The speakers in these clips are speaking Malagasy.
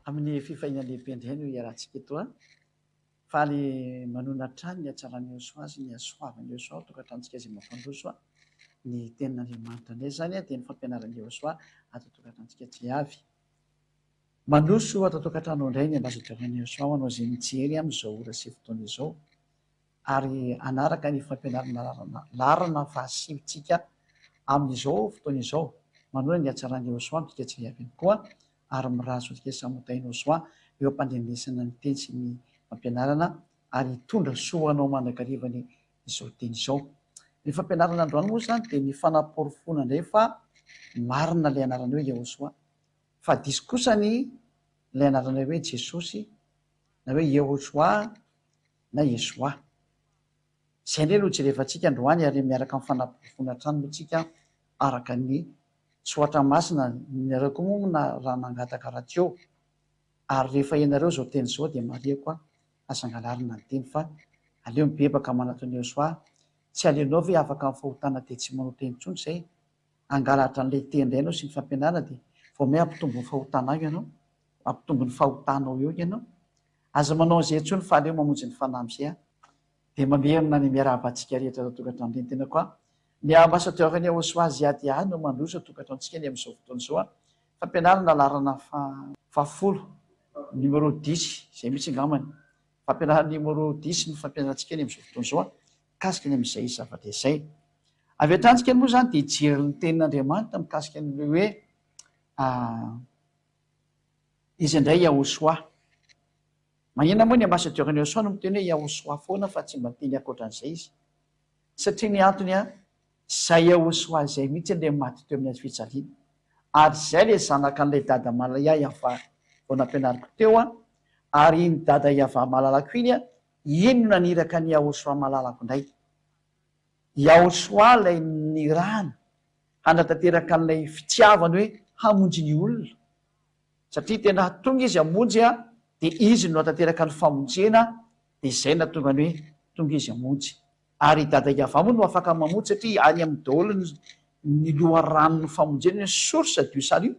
amin'ny fifaina lehibe indray no iarahantsika eto a faly manona trany ny atsarany Iosoa azy ny asoavany Iosoa tokatrantsika izay mampandroso a ny tenin'Andriamanitra indray zany a dia ny fampianaran'ny Iosoa atao tokatrantsika tsy avy mandroso atao tokatrano indray ny ambazotran'ny Iosoa anao izay mijery amin'izao ora sy fotoana izao ary anaraka ny fampianarana larana fahasivitsika amin'izao fotoana izao manona ny atsaran'ny Iosoa mitsika tsy avy ihany koa ary mirazo antsika samotaina Iosoa eo am-pandrenesana ny teny sy ny fampianarana ary hitondra soa anao mandakarivany izao teny izao. Ny fampianarana androany moa zany dia ny fanaporofona indray fa marina ilay anarana hoe Iosoa fa diso kosa ny ilay anarana hoe Jesosy na hoe Iosoa na Iesoa. Izay indray no jerevantsika androany ary miaraka amin'ny fanaporofona hatrany moa tsika araka ny soatra masina niarako moa na raha nangataka radio ary rehefa ianareo zao teny izao dia mariako a asangalarina ny teny fa aleo mibebaka manatony Iosoa tsy aleonao ve afaka amin'ny fahotana dia tsy manao teny intsony izay angalatra an'ilay teny indray ianao sy ny fampianarana dia vao may ampitombo ny fahotanao ianao ampitombo ny fahotanao eo ianao aza manao an'izay intsony fa aleo mamonjy ny fanahy izay a dia mamerina ny miarahabantsika rehetra atao tokatrano ireny tena koa ny ambasadorany Iosoa azy ady no mandroso tokatrantsika ny amin'izao fotoana izao a fampianarana larana fahafolo numéro 10 izay mihitsy ngamany fampianarana numéro 10 no fampianarantsika ny amin'izao fotoana izao a mikasika ny amin'izay zavatra izay avy hatransika moa zany dia hijery ny tenin'Andriamanitra mikasika ny hoe izy indray Iosoa magnina moa ny ambasadorany Iosoa no miteny hoe Iosoa foana fa tsy mba teny ankoatran'izay izy satria ny antony a izay Iosoa izay mihitsy ilay maty teo amin'ny hazo fijaliana ary izay ilay zanaka an'ilay dada Yava vao nampianariko teo a ary ny dada Yava malalako iny a iny no naniraka ny Iosoa malalako indray Iosoa ilay nirahana hanatanteraka an'ilay fitiavany hoe hamonjy ny olona satria tena tonga izy hamonjy a dia izy no hatanteraka ny famonjena dia izay natonga ny hoe tonga izy hamonjy ary dada Yava moa no afaka mamonjy satria any amin'ny daholo ny loharano ny famonjena source du salut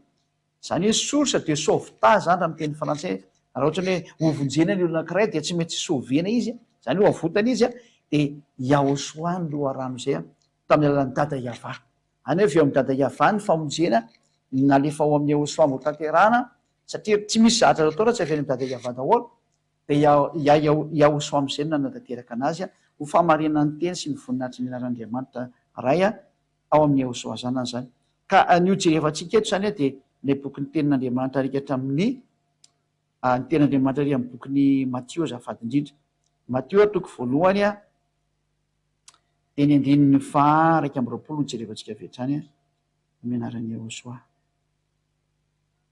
izany hoe source de sauvetage zany raha miteny frantsay raha ohatra hoe hovonjena ny olona anankiray dia tsy maintsy sauvena izy izany hoe avotana izy a dia Iosoa ny loharano izay a tamin'ny alalan'ny dada Yava any hoe avy eo amin'ny dada Yava ny famonjena nalefa ao amin'ny Iosoa mbo tanterahana satria tsy misy zahatra atao raha tsy avy any amin'ny dada Yava daholo dia Iosoa amin'izay no nanatanteraka anazy a ho famarinana ny teny sy ny voninahitry ny anaran'Andriamanitra ray a ao amin'ny Iosoa zany zany ka ny hojerevantsika eto zany a dia ilay bokyny tenin'Andriamanitra rikatra amin'ny ny tenin'Andriamanitra ry amin'ny bokyny Matthieu azafady indrindra Matthieu toko voalohany a dia ny andininy fa 1:20 ny jerevantsika avetrany a amin'ny anaran'ny Iosoa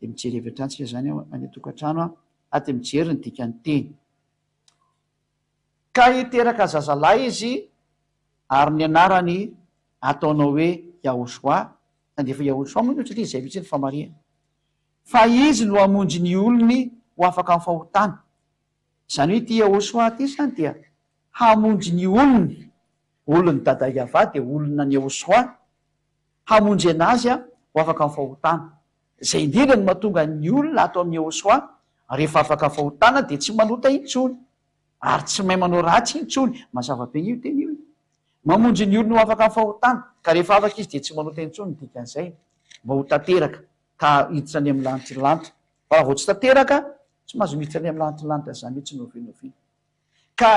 dia mijery avetransika zany any tokantrano a dia mijery ny dikany teny ka hiteraka zazalahy izy ary ny anarany ataonao hoe Iosoa andefa Iosoa moa satria izay mihitsy ny famarihana fa izy no hamonjy ny olony ho afaka amin'ny fahotana izany hoe ity Iosoa ity zany dia hamonjy ny olony dada Yava dia olona ny Iosoa hamonjy anazy a ho afaka amin'ny fahotana izay indrindra no mahatonga ny olona atao amin'ny Iosoa rehefa afaka amin'ny fahotana dia tsy manota intsony ary tsy mahay manao ratsy intsony mazava be io teny io mamonjy ny olona ho afaka amin'ny fahotana ka rehefa afaka izy dia tsy manota intsony dikan'izay mba ho tanteraka ka hiditra any amin'ny lanitry fa raha vao tsy tanteraka tsy mahazo miditra any amin'ny lanitry zany mihitsy novinoviana ka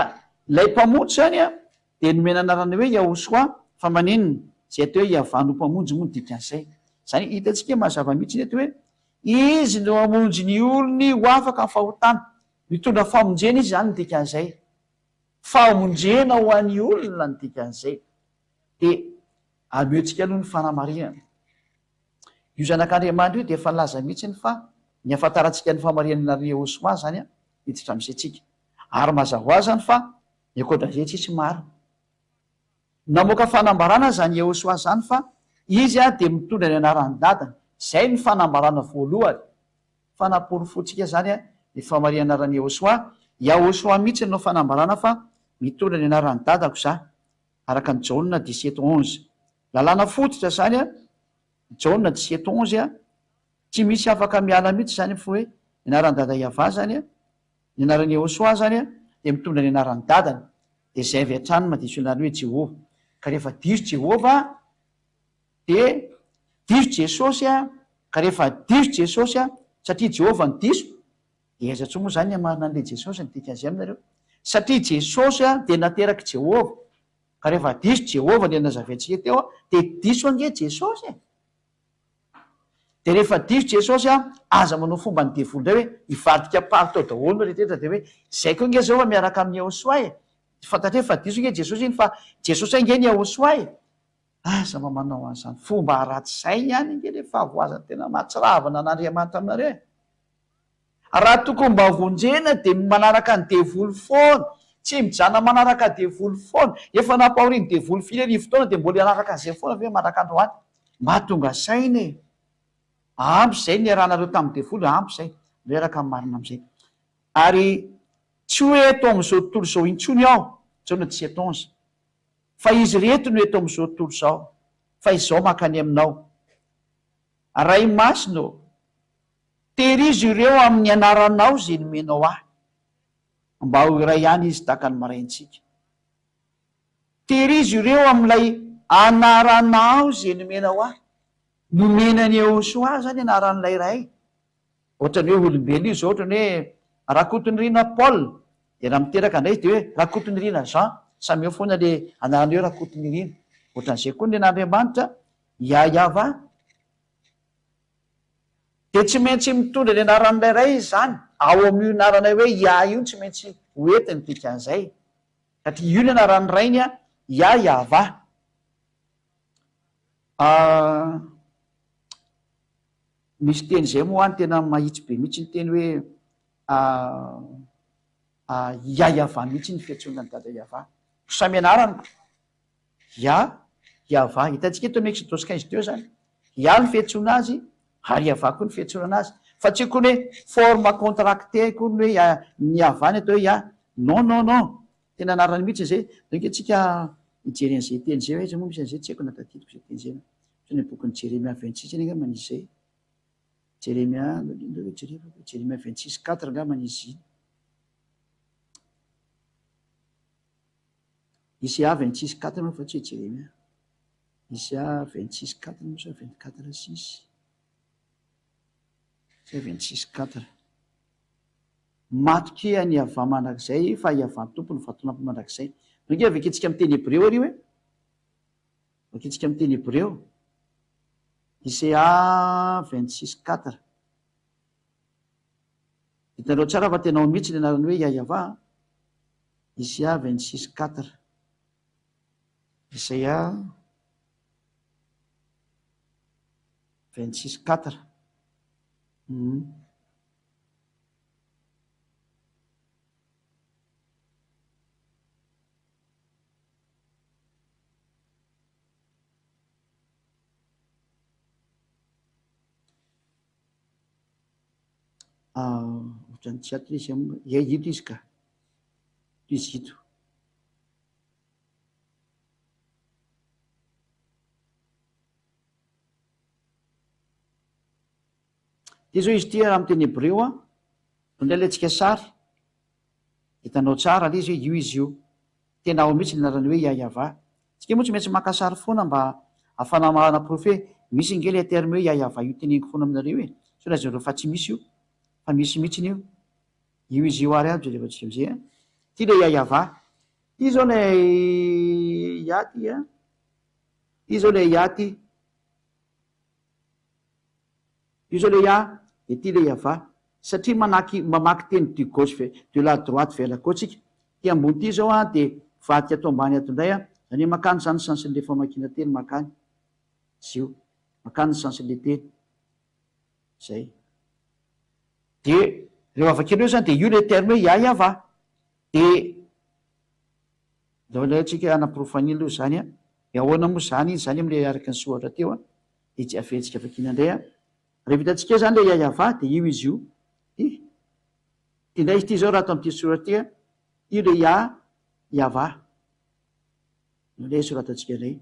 ilay mpamonjy zany a dia nomena anarana hoe Iosoa fa manenina izay atao hoe Yava no mpamonjy moa ny dikan'izay izany hitantsika mazava mihitsy eto hoe izy no hamonjy ny olony ho afaka amin'ny fahotana mitondra famonjena izy zany ny dikan'izay famonjena ho an'ny olona ny dikan'izay dia ameontsika aloha ny fanamarinana io zanak'Andriamanitra io dia efa laza mihitsy ny fa ny afantarantsika ny famarianana ny Iosoa zany a hiditra amin'izay tsika ary mazava ho azy zany fa ny ankoatran'izay tsisy maro namoaka fanambarana zany Iosoa zany fa izy a dia mitondra ny anaran'ny dadany izay ny fanambarana voalohany fanaporofotsika zany a ny famariana anaran'ny Iosoa mihitsy no fanambarana fa mitondra ny anaran'ny dadako za araka ny Jaona 17:11 lalàna fototra zany a Jaona 17:11 a tsy misy afaka miala mihitsy zany fa hoe ny anaran'ny dada Iava zany a, ny anaran'ny Yehosoa zany a, de mitondra ny anaran'ny dadany. De zay avy hatrany madiso ilany hoe Jehova. Ka rehefa diso Jehova de diso Jesosy a, ka rehefa diso Jesosy a, satria Jehova ny diso, de aiza tsoa moa zany amarina an'le Jesosy ny dikan'izay aminareo. Satria Jesosy a de nateraky Jehova. Ka rehefa diso Jehova le nazaventsika teo a, de diso ange Jesosy e. De rehefa diso Jesosy a, aza manao fomba ny devolo ndray hoe ivadika paly tao daholo rehetra de hoe zay koa nge zao miaraka amin'ny Yehosoa e. Fantatra hoe fa diso nge Jesosy iny fa Jesosy nge ny Yehosoa e. Aza manao an'izany fomba ratsy zay ihany nge le fahavoazany tena mahatsiravana an'Andriamanitra aminareo e. Raha tokony mba vonjena de manaraka ny devolo foana, tsy mijana manaraka devolo foana, efa nampahoriny devolo firy arivo taona de mbola anaraka an'izay foana ve manaraka androany, mahatonga saina e. Ampy zay ny rahanareo tamin'ny devolo, ampy zay miaraka amin'ny marina am'izay. Ary tsy hoe eto amin'izao tontolo zao intsony aho, zao no tsy etonza, fa izy reto no eto amin'izao tontolo zao, fa izao mankany aminao. Ray masino, terizo ireo amin'ny anaranao zay nomenao ahy, mba ho iray ihany izy tahaka ny maraintsika. Terizo ireo amin'ilay anaranao zay nomenao ahy, nomenany Yehosoa zany anaran'ilay ray. Ohatrany hoe olombelo io zao, ohatrany hoe rakotony rina Paul, de raha miteraka indray izy de hoe rakotony rina Jean, samy eo foana le anarany hoe rakotony rina. Ohatran'izay koa ny an'Andriamanitra, Yahava. De tsy maintsy mitondra ny anaran'ilay ray izy zany, ao amin'io anaranay hoe Yah io tsy maintsy hoentiny dikan'izay, satria io ny anaran'ny rainy a, Yahava. Misy teny zay moa any tena mahitsy be mihitsy ny teny hoe Yahava mihitsy ny fiantsonany dada Iava. Samy anarany Yahava, hitantsika eto amin'ny Exodus 15 teo zany, Yah ny fiantsona azy ary Iava koa ny fiantsonana azy. Fa tsy koa hoe forme contracté koa ny hoe ny Iava ny atao hoe Yah. Non non non, tena anarany mihitsy zay. Donc antsika hijery an'izay teny zay hoe moa misy an'izay tsy haiko natatitiko zay teny zay. Ny bokin'ny Jeremia 26 iny angamba manisy zay. Jeremia 26:4 angamba manisy iny. Isia 26:4 moa fa tsy hoe Jeremia. Isia 26:4 moa sa 24:6. Tsy 26:4. Matoke any Iava mandrakizay fa Iava ny tompony vatonampo mandrakizay. Donc aveketsika amin'ny teny Hébreu ary hoe, aveketsika amin'ny teny Hébreu, Isia 26:4. Hitanao tsara fa tena ao mihitsy ny anarany hoe Yahava. Isia 26:4. Isia 26:4. Ohatrany tsy ato izy ito izy ka. Izy ito. Ty zao izy ty raha amin'ny teny Hébreu a, indray ilayntsika sary, hitanao tsara le izy hoe io izy io. Tena ao mihitsy ny anarany hoe Yahava. Tsika moa tsy maintsy maka sary foana mba ahafana manaprofy hoe misy nge le terme hoe Yahava io teneniko foana aminareo e. So raha zareo fa tsy misy io, fa misy mihitsy io. Io izy io ary aby rehefa tsika amizay a. Ty le Yahava. Ty zao le Yaty a. Ty zao le Yaty. Io zao le Yah, de ty le Yahava. Satria mamaky teny du gauche de la droite vers la gauche tsika. Ty ambony ty zao a de vadika ato ambany ato indray a, zany hoe makany zany sansin'le famakiana teny makany. Zio, makany sansin'le teny. Zay. De rehefa avakeo eo zany de io le terme hoe Yahava. De daholo tsika anaprofany aloha zany a. De ahoana moa zany izy zany am'le araka ny soratra teo a. De tsy afentsika vakina indray a. Rehefa hitantsika zany le Yahava de io izy io. Ty indray izy ty zao raha ato amin'ity soratra ty a. Io le Yahava. Ilay soratantsika indray.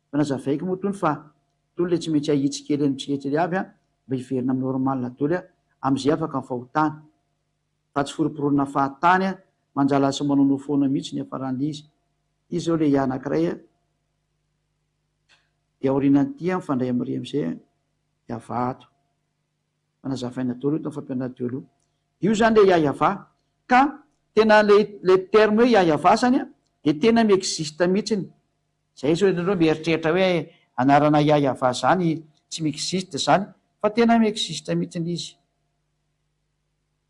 Fa nazavaiko moa tony fa tony le tsy maintsy ahitsy kely amintsika aby a, mba hiverina amin'ny normal daholo a. am'izay afaka nyfahotana fa tsy foroporona fahatany a manjala asa manao foana mihitsy ny afarany izy zao le anankiray de aorinan'ity mifandray am'ry am'izay iavato fanazafaina daholo to fampianana daholo io zany le iayava ka tena le terme hoe iayava zany a de tena miexiste mihitsiny zay zao nareo mieritreritra hoe anarana iayava zany tsy miexiste zany fa tena miexiste mihitsiny izy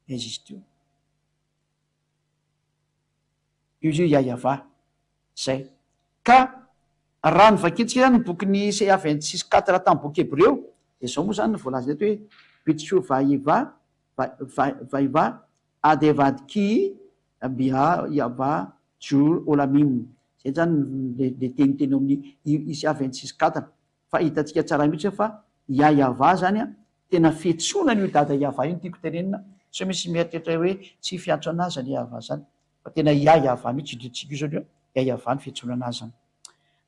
existe io io iayava zay ka raha ny vakitsika zany ny bokyny Isaiah 26:4 tamin'ny boky Hébreo de zao moa zany ny voalaza eto hoe pitso vaiva adevadki bia iava jour olamim zay zany le teniteny amin'ny Isaiah 26:4 fa hitantsika tsara mihitsy fa iayava zany a tena fiantsonana io dada iava io tiako tenenina so misy mieritreritra hoe tsy fiantso anazy ny iayava zany fa tena iayava mihitsy idritsika io zao iayava ny fiantsonana azy zany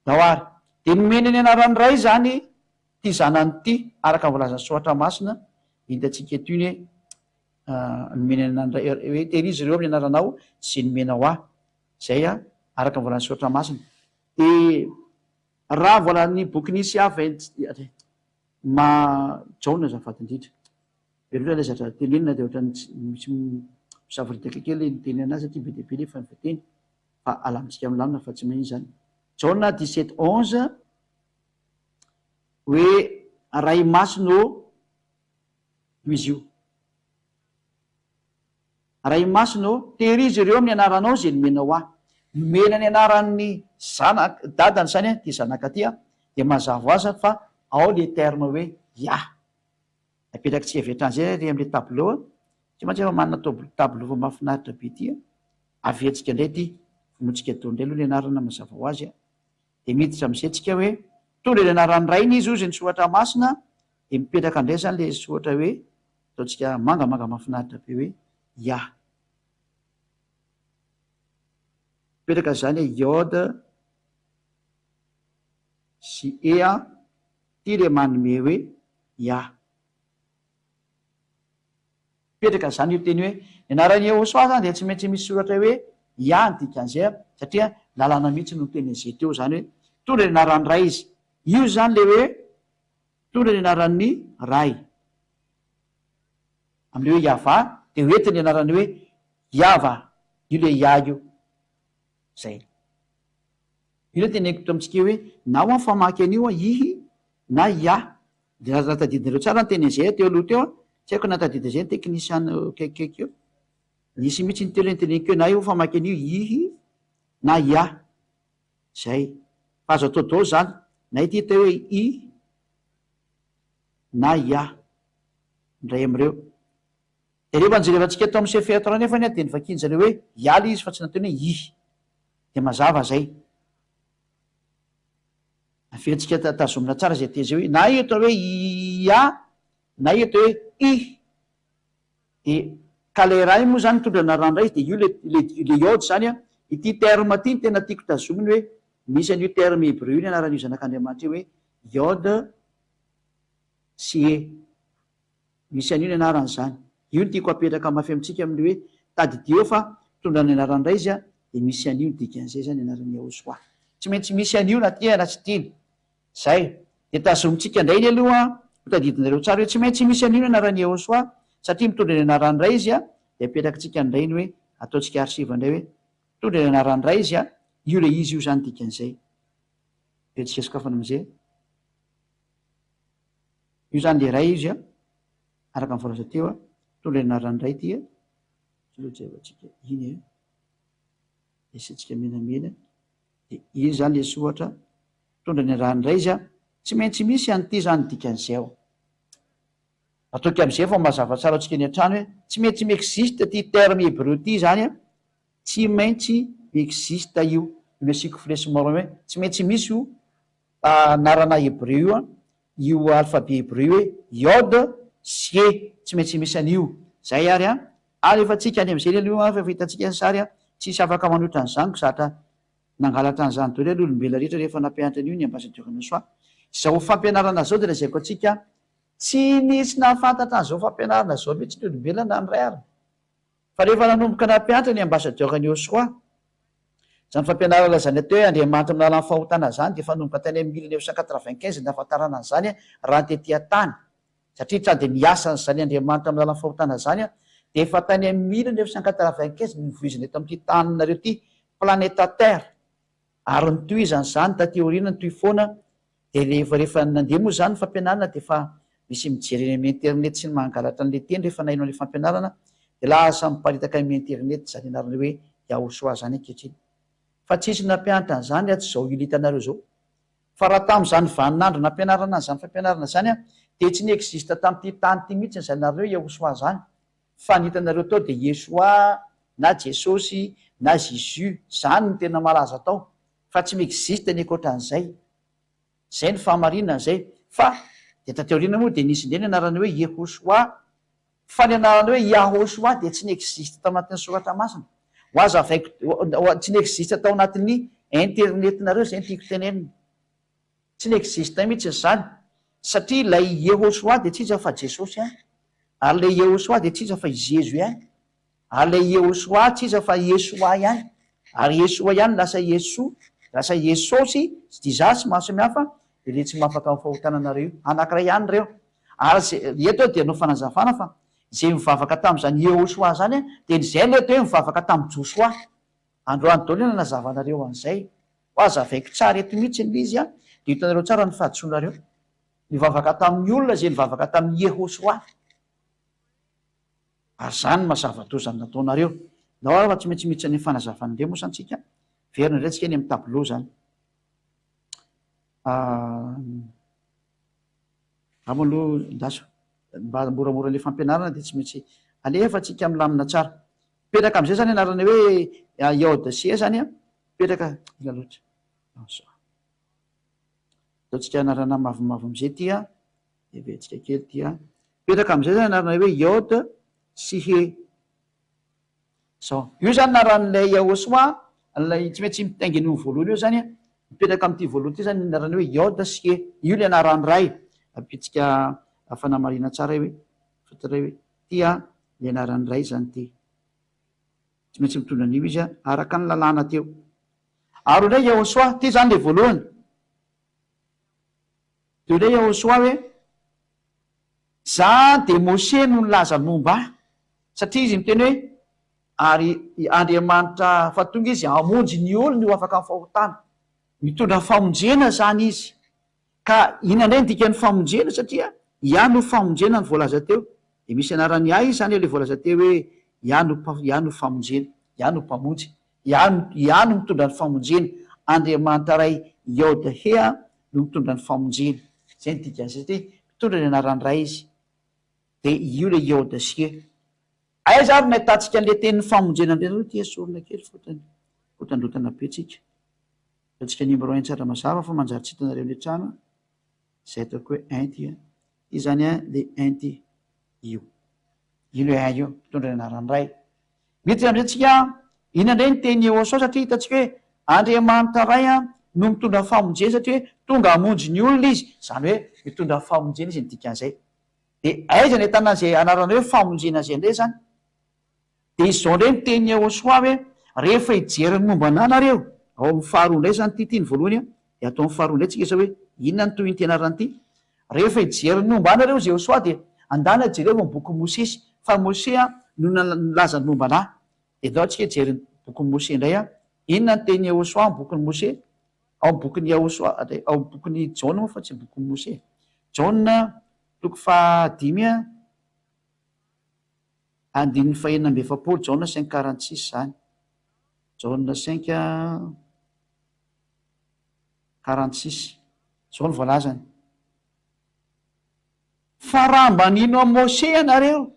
daoary de nomeny ny anarany ray zany ty zanany ty araka volazany soatra masina hitatsika ety iny nomeny ananray hoe terizy reo amin'ny anaranao sy nomena ho zay araka volany soatra masina de raha volan'ny bokyny Isaiah jaona zafady indrindra veloa le zatra tenenina de ohatrany misy misafiritaka kely niteny anazy satria be deabe le fa nyveteny fa alamitsika am'lamina fa tsy mainy zany jaona 17:11 hoe ray masino izy io ray masino terizy ireo amin'ny anaranao zay nomenao nomena ny anaran'ny dadany zany ty zanaka ty de mazava aza fa ao le terme hoe apetraky tsy avetrany zay re am'le tableau tsy maintsy efa manana tableau fa mahafinaritra be ty avetsika ndray ty fomotsika tao ndray aloha le anarana mazava ho azy de miditra am'izay tsika hoe tonga le anarany ray ny izy ozy ny soatra masina de mipetraka ndray zany le soatra hoe ataotsika mangamanga mahafinaritra be hoe mipetraka zany iode sy ty le manome hoe mipetraka zany io teny hoe ny anarany Ehosoa zany de tsy maintsy misy soratra hoe ny dikan'izay satria lalàna mihitsy no teny zay teo zany hoe tonga le anarany ray izy io zany le hoe tonga le anaran'ny ray am'le hoe iava de hoetiny le anarany hoe iava io le io zay io le teneko to amitsika hoe na ho famaky an'io ihy na de ratadidinareo tsara ny tenenzay teo aloha teo tsy haiko natadidina zay ny teknisiany kaikaiky eo nisy mihitsy ny telo nyteneniko eo na io famaky an'io ihy na zay fa azo atao dao zany na ity teo hoe na ndray am'ireo de rehefa anjerevantsika atao am'y CFR nefany de nyvakinjare hoe le izy fa tsy nateny hoe de mazava zay afentsika tazomina tsara zay tezay hoe na io atao hoe na io atao hoe de ka le ray moa zany tondra naranray izy de io le iode zany ity terme ty ny tena tiako tazominy hoe misy an'io terme hébreu io ny anaran'io zanak'Andriamanitra io hoe iode sy misy an'io ny anarany zany io ny tiako apetraka mafy amitsika am'le hoe tadidio fa tondra ny anaranray izy de misy an'io ny dikan'izay zany anaran'ny Ehosoa tsy maintsy misy an'io na ty na tsy tiany zay de tazomitsika ndray ny aloha hotadidinareo tsara hoe tsy maintsy misy an'io ny anaran'ny Ehosoa satria mitondra ny anaran'ny ray izy de apetrakatsika ndray ny hoe ataotsika arsiva ndray hoe tondra ny anaran'ny ray izy io le izy io zany dikan'izay de tsika sokafana am'izay io zany le ray izy araka ny voalaza teo tondra ny anaran'ny ray ty tsika iny isitsika menamena de iny zany le soatra tondra ny anaran'ny ray izy tsy maintsy misy anyty zany dikan'izay ataoko am'izay fa mazava tsara atsika ny an-trano hoe tsy maintsy miexiste ty terme hébreu ty zany tsy maintsy miexiste io le asiko flesmor hoe tsy maintsy misy io anarana hébreu io alphabet hébreu hoe iode sy tsy maintsy misy an'io zay ary efa tsika any am'izay aloha fa hitantsika ny sary tsisy afaka manotra ny zaniko zatra nangalatra ny zany daholo olombelona rehetra rehefa nampianatra an'io ny ambasadiorana soa zao fampianarana zao de lazaiko atsika tsy nisy nafantatra an'izao fampianarana zao mihitsy ny olombelona nyray arina fa rehefa nanomboka nampianatra ny ambasadeur-ny Joshua zany fampianarana zany atao hoe Andriamanitra amin'ny alalan'ny fahotana zany dia fanomboka tany amin'ny 1995 nahafantarana an'izany raha tetỳ tany satria tsy dia niasa zany Andriamanitra amin'ny alalan'ny fahotana zany dia efa tany amin'ny 1995 nivoizina eto amin'ity taninareo ity planeta terre ary nitohizany zany taty aoriana nytoy foana dia rehefa nandeha moa zany fampianarana dia efa misy mijery eny amin'ny internet sy ny mangalatra an'ilay teny rehefa naino an'ilay fampianarana dia lasa miparitaka amin'ny internet zany anarana hoe Yahosoa zany ankehitriny fa tsisy nampianatra an'izany tsy zao ilitanareo zao fa raha tamin'izany vaninandro nampianarana an'izany fampianarana zany dia tsy niexista tamin'ity tany ity mihitsy zany nareo Yahosoa zany fa nitanareo tao dia Yesoa na Jesosy na Jésus zany ny tena malaza tao fa tsy miexista ny ankoatran'izay zay ny fahamarinana zay fa dia tateoriana moa dia nisy indray ny anarana hoe Yehosoa fa ny anarana hoe Yahosoa dia tsy niexista tao anatin'ny soratra masina ho aza avaiko tsy niexista tao anatin'ny internetinareo zay tiako tenenina tsy niexista mihitsy zany satria ilay Yehosoa dia tsisa fa Jesosy any ary lay Yehosoa dia tsisa fa Jésus ihany ary lay Yehosoa tsisa fa Yesoa ihany ary Yesoa ihany lasa Yeso lasa Jesosy sy dizasy maro samihafa dia le tsy mahafaka amin'ny fahotananareo anankiray ihany reo ary eto dia no fanazavana fa zay mivavaka tamin'izany Yehosoa zany dia zay le atao hoe mivavaka tamin'ny Josoa androany daoly na nazavanareo an'izay ho aza avaiko tsara eto mihitsy ny izy dia hitanareo tsara ny fahadisoanareo mivavaka tamin'ny olona zay mivavaka tamin'ny Yehosoa ary zany mahazava-dozany nataonareo na oa fa tsy maintsy mihitsy ny fanazavana indray moa santsika verina indray tsika eny amin'ny tableau zany amaloha ndaso mba moramora le fampianarana dia tsy maintsy alefa tsika milamina tsara petraka amin'izay zany anarana hoe Laodicea zany petraka ila loatra ataotsika anarana mavomavo amin'izay tya eventsika kely tya petraka amin'izay zany anarana hoe Laodicea zao io zany naran'ilay Yahosoa lay tsy maintsy mitainginy ny voalohany eo zany mipetraka amin'ity voalohany ity zany narana hoe Laodicea io le anarany ray apitsika fanamarina tsara hoe fataray hoe tya le anarany ray zany ty tsy maintsy mitondra an'io izy araka ny lalàna teo ary indray Yahosoa ty zany le voalohany de indray Yahosoa hoe za de Mose no nilaza momba satria izy miteny hoe ary Andriamanitra fa tonga izy amonjy ny olona io afaka amin'ny fahotana mitondra famonjena zany izy ka inandray nydika ny famonjena satria ihany no famonjena ny voalaza teo de misy anarany izy zany le voalaza teo hoe ihany no famonjena ihany no mpamonjy ihany mitondra ny famonjena Andriamanitra ray Laodicea no mitondra ny famonjena zay ny dika satria mitondra ny anarany ray izy de io le Laodicea aiza ary nahitatsika an'le tenin'ny famonjena indray tia sorona kely fotandrotana betsika atsika numéro 1 tsara mazava fa manjary tsy hitanareo le trano zay ataoko hoe inty io zany le inty io le un io mitondra ny anarany ray mety am'izay tsika inandray ny teny Yahosoa satria hitantsika hoe Andriamanitra ray no mitondra famonjena satria hoe tonga hamonjy ny olona izy zany hoe mitondra famonjena izy ny dikan'izay de aiza ny ahitana zay anarana hoe famonjena zay indray zany de izao indray ny teny Yahosoa hoe rehefa hijeriny momba anareo ao amin'ny faharoa indray zany ty ny voalohany de atao amin'ny faharoa indray tsika zao hoe inona ny toy ny tenarany ity rehefa hijeriny momba anareo zay Yahosoa de andana jereo amin'ny boky Mosesy fa Mose no nilazany momba anah de dao tsika hijeriny boky Mose indray inona ny teny Yahosoa amin'ny boky Mose ao amin'ny boky Yahosoa ao amin'ny boky Jaona moa fa tsy boky Mose Jaona toko fahadimy andininy fahenina amby efapolo Jaona 5:46 zany Jaona 5:46 zao ny voalazany fa raha manino a Mose ianareo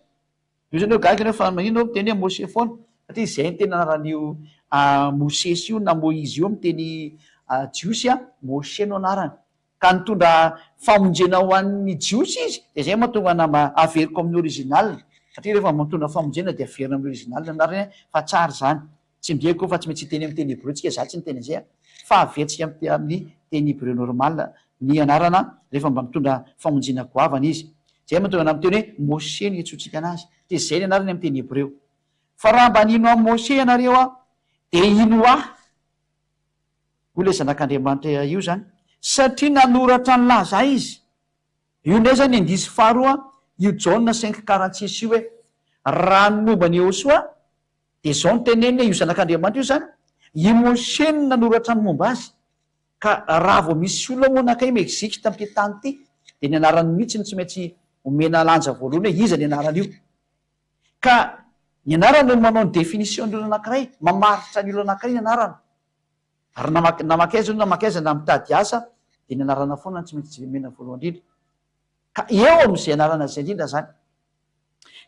io zany hoe gaga fa manino ao miteny hoe Mose foana satria zay ny tena anaran'io Mosesy io na Moizy io miteny jiosy Mose no anarany ka nitondra famonjena ho an'ny jiosy izy de zay mahatonga nama averiko amin'ny original satria rehefa mitondra famonjena de averina amin'ny original anarany fa tsara zany tsy mideko fa tsy maintsy teny amin'ny teny hébreu tsika za tsy ny teny zay fa averitsika amin'ny teny hébreu normal ny anarana rehefa mba mitondra famonjena goavana izy zay mahatonga na miteny hoe Moshe no iantsoantsika anazy de zay ny anarany amin'ny teny Hebreo. Fa raha mba nino amin'ny Moshe ianareo de ino aho ho le zanak'Andriamanitra io zany, satria nanoratra ny laza izy. Io ndray zany indisy faharoa io Jaona 5:46 io hoe raha ny momba ny Josoa de zao no tenenina io zanak'Andriamanitra io zany, i Moshe no nanoratra ny momba azy. Ka raha vao misy olona moa nakay Mexique tamin'ity tany ity de ny anarany mihitsy ny tsy maintsy omena lanja voalohany hoe iza ny anarany io. Ka ny anarany no manao ny définition ny olona anankiray, mamaritra ny olona anankiray ny anarany. Ary namakaiza namakaiza na mitady asa de ny anarana foana ny tsy maintsy omena voalohany indrindra. Ka eo amin'izay anarana zay indrindra zany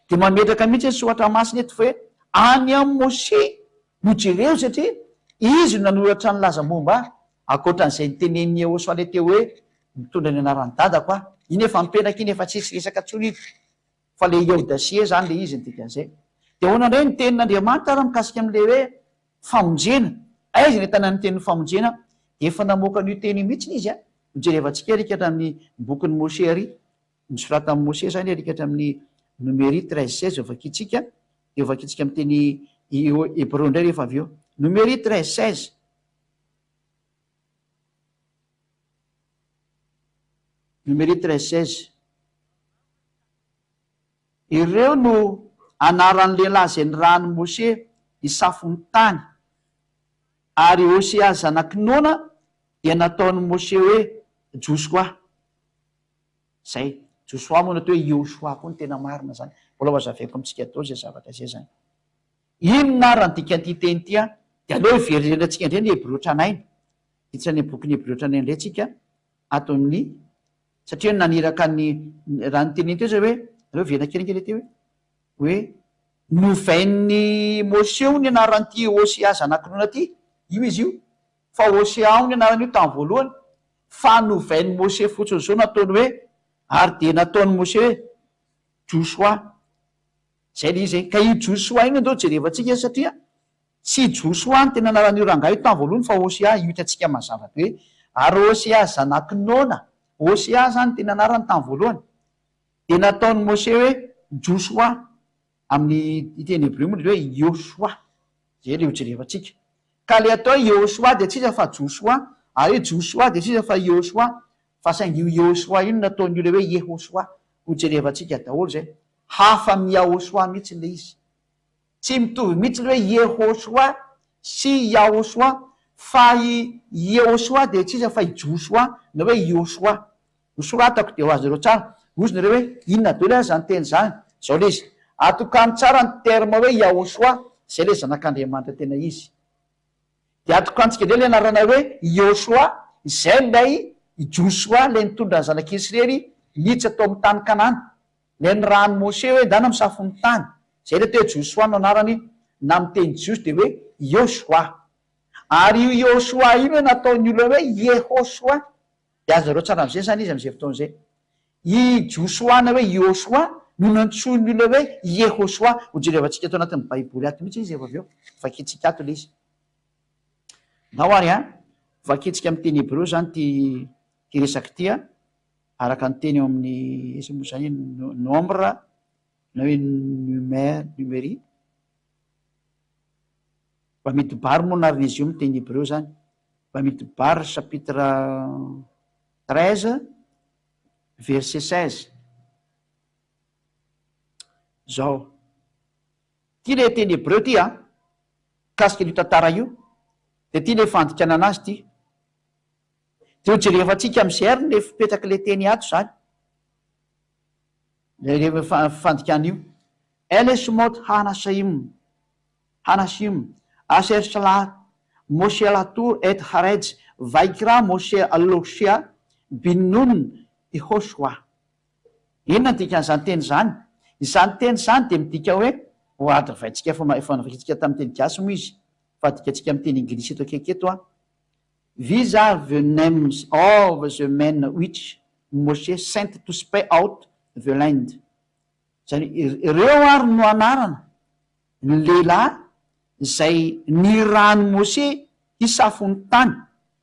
de mametraka mihitsy soratra masina eto hoe any amin'ny Moshe no jereo satria izy no nanoratra ny laza momba akoatran'izay nitenen'ny Josoa le teo hoe mitondra ny anaran'ny dadako aho. Iny efa mipetraka iny efa tsisy resaka tsony iny fa le Eudacie zany le izy ny dikan'izay. De ahoana indray ny tenin'Andriamanitra raha mikasika amin'le hoe famonjena, aiza ny tanany tenin'ny famonjena de efa namoaka an'io teny mihitsy izy a. Mijerevantsika erikatra amin'ny bokin'ny Moshe ary misorata amin'ny Moshe zany erikatra amin'ny Numérie 13:16 vakitsika de vakitsika amin'ny teny Hebreo indray rehefa avy eo. Numérie 13:16 Numérie 13:16 ireo no anaran'ny lehilahy zay ny rany Moshe isafony tany, ary Hosea zanaky Nona dia nataony Moshe hoe Josoa. Zay Josoa moa natao hoe Josoa koa ny tena marina zany. Mbola vazavaiko amitsika atao zay zavatra zay zany. Ino narany dikan'ity teny ity a de aleo iverenantsika indray ny Hebreo tranainy. Hitsany boky ny Hebreo tranainy indray tsika ato amin'ny satria naniraka ny raha ny teneny teo zay hoe aleo verina kelikely teo hoe novain'ny Moshe ny anaran'ity Hosea zanaky Nona ty io izy io, fa Hosea ny anaran'io tamin'ny voalohany, fa novain'ny Moshe fotsiny zao nataony hoe ary de nataony Moshe hoe Josoa. Zay le izy. Ka io Josoa iny andao jerevantsika satria tsy Josoa ny tena anaran'io rangahy io tamin'ny voalohany fa Hosea io hitantsika mazava be hoe ary Hosea zanaky Nona, Hosea zany tena anarany tamin'ny voalohany de nataony Moshe hoe Josoa. Amin'ny teny Hebreo moa hoe Josoa. Zay le ho jerevantsika. Ka le atao Josoa de tsisa fa Josoa, ary Josoa de tsisa fa Josoa, fa saingy io Josoa iny nataony le hoe Yehosoa. Ho jerevantsika daholo zay. Hafa amin'ny Yahosoa mihitsy le izy. Tsy mitovy mihitsy le hoe Yehosoa sy Yahosoa, fa i Yehosoa de tsisa fa i Josoa na hoe Josoa. Hosoratako de ho azy reo tsara. Ozy nareo hoe inona daholo azy zany teny zany. Zao le izy. Atokany tsara ny terme hoe Yahosoa, zay le zanak'Andriamanitra tena izy. De atokantsika indray le anarana hoe Josoa, zay lay Josoa le nitondra ny zanak'Israely miditsy atao amin'ny tany Kanana. Le ny rany Moshe hoe ndana misafony tany. Zay le toe Josoa no anarany na amin'ny teny jiosy de hoe Josoa. Ary io Josoa io nataony olona hoe Yehosoa. De azy nareo tsara am'izay zany izy am'izay fotoan'izay. I Josoa na hoe Josoa no nantsony olona hoe Yehosoa. Ho jerevantsika ato anatin'ny Baiboly ato mihitsy izy efa avy eo. Vakitsika ato le izy. Na hoary a, vakitsika amin'ny teny Hebreo zany ty resaky ty a, araka ny teny eo amin'ny esa moa zany nombre na hoe numérie. Bamidbar moa narin'izy io amin'ny teny Hebreo zany. Bamidbar chapitre 13 verset 16. Zao. Ty le teny Hebreo ty a, kasika io tantara io, de ty le fandikana anazy ty. De ho jerevantsika am'izay ary le fipetraky le teny ato zany. Le fandikana io. Elesmot Hanasim, Aser Salat, Moshe Latour et Haretz, Vaikra Moshe Alosia, Binun Yehosoa. Inona dikan'izany teny zany? Izany teny zany de midika hoe ho adavaitsika efa navakitsika tamin'ny teny gasy moa izy. Fa dikatsika amin'ny teny Inglisy eto akaiky eto a. These are the names of the men which Moshe sent to spy out the land. Zany ireo ary no anarana ny lehilahy zay nirany Moshe hisafony tany,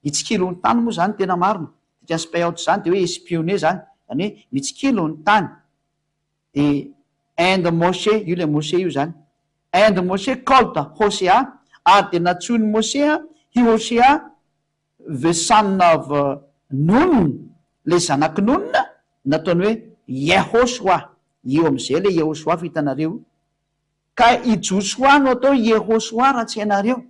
hitsikilony tany moa zany tena marina. Dika spy out zany de hoe espionner zany, zany hoe mitsikilo ny tany. de and Moshe, io le Moshe io zany. And Moshe called Hosea, ary de natsony Mosea i Hosea, the son of Nun, le zanaky Nun, nataony hoe Yehoshua. Io am'izay le Yehoshua fitanareo. Ka i Joshua no atao Yehoshua raha tsy hainareo.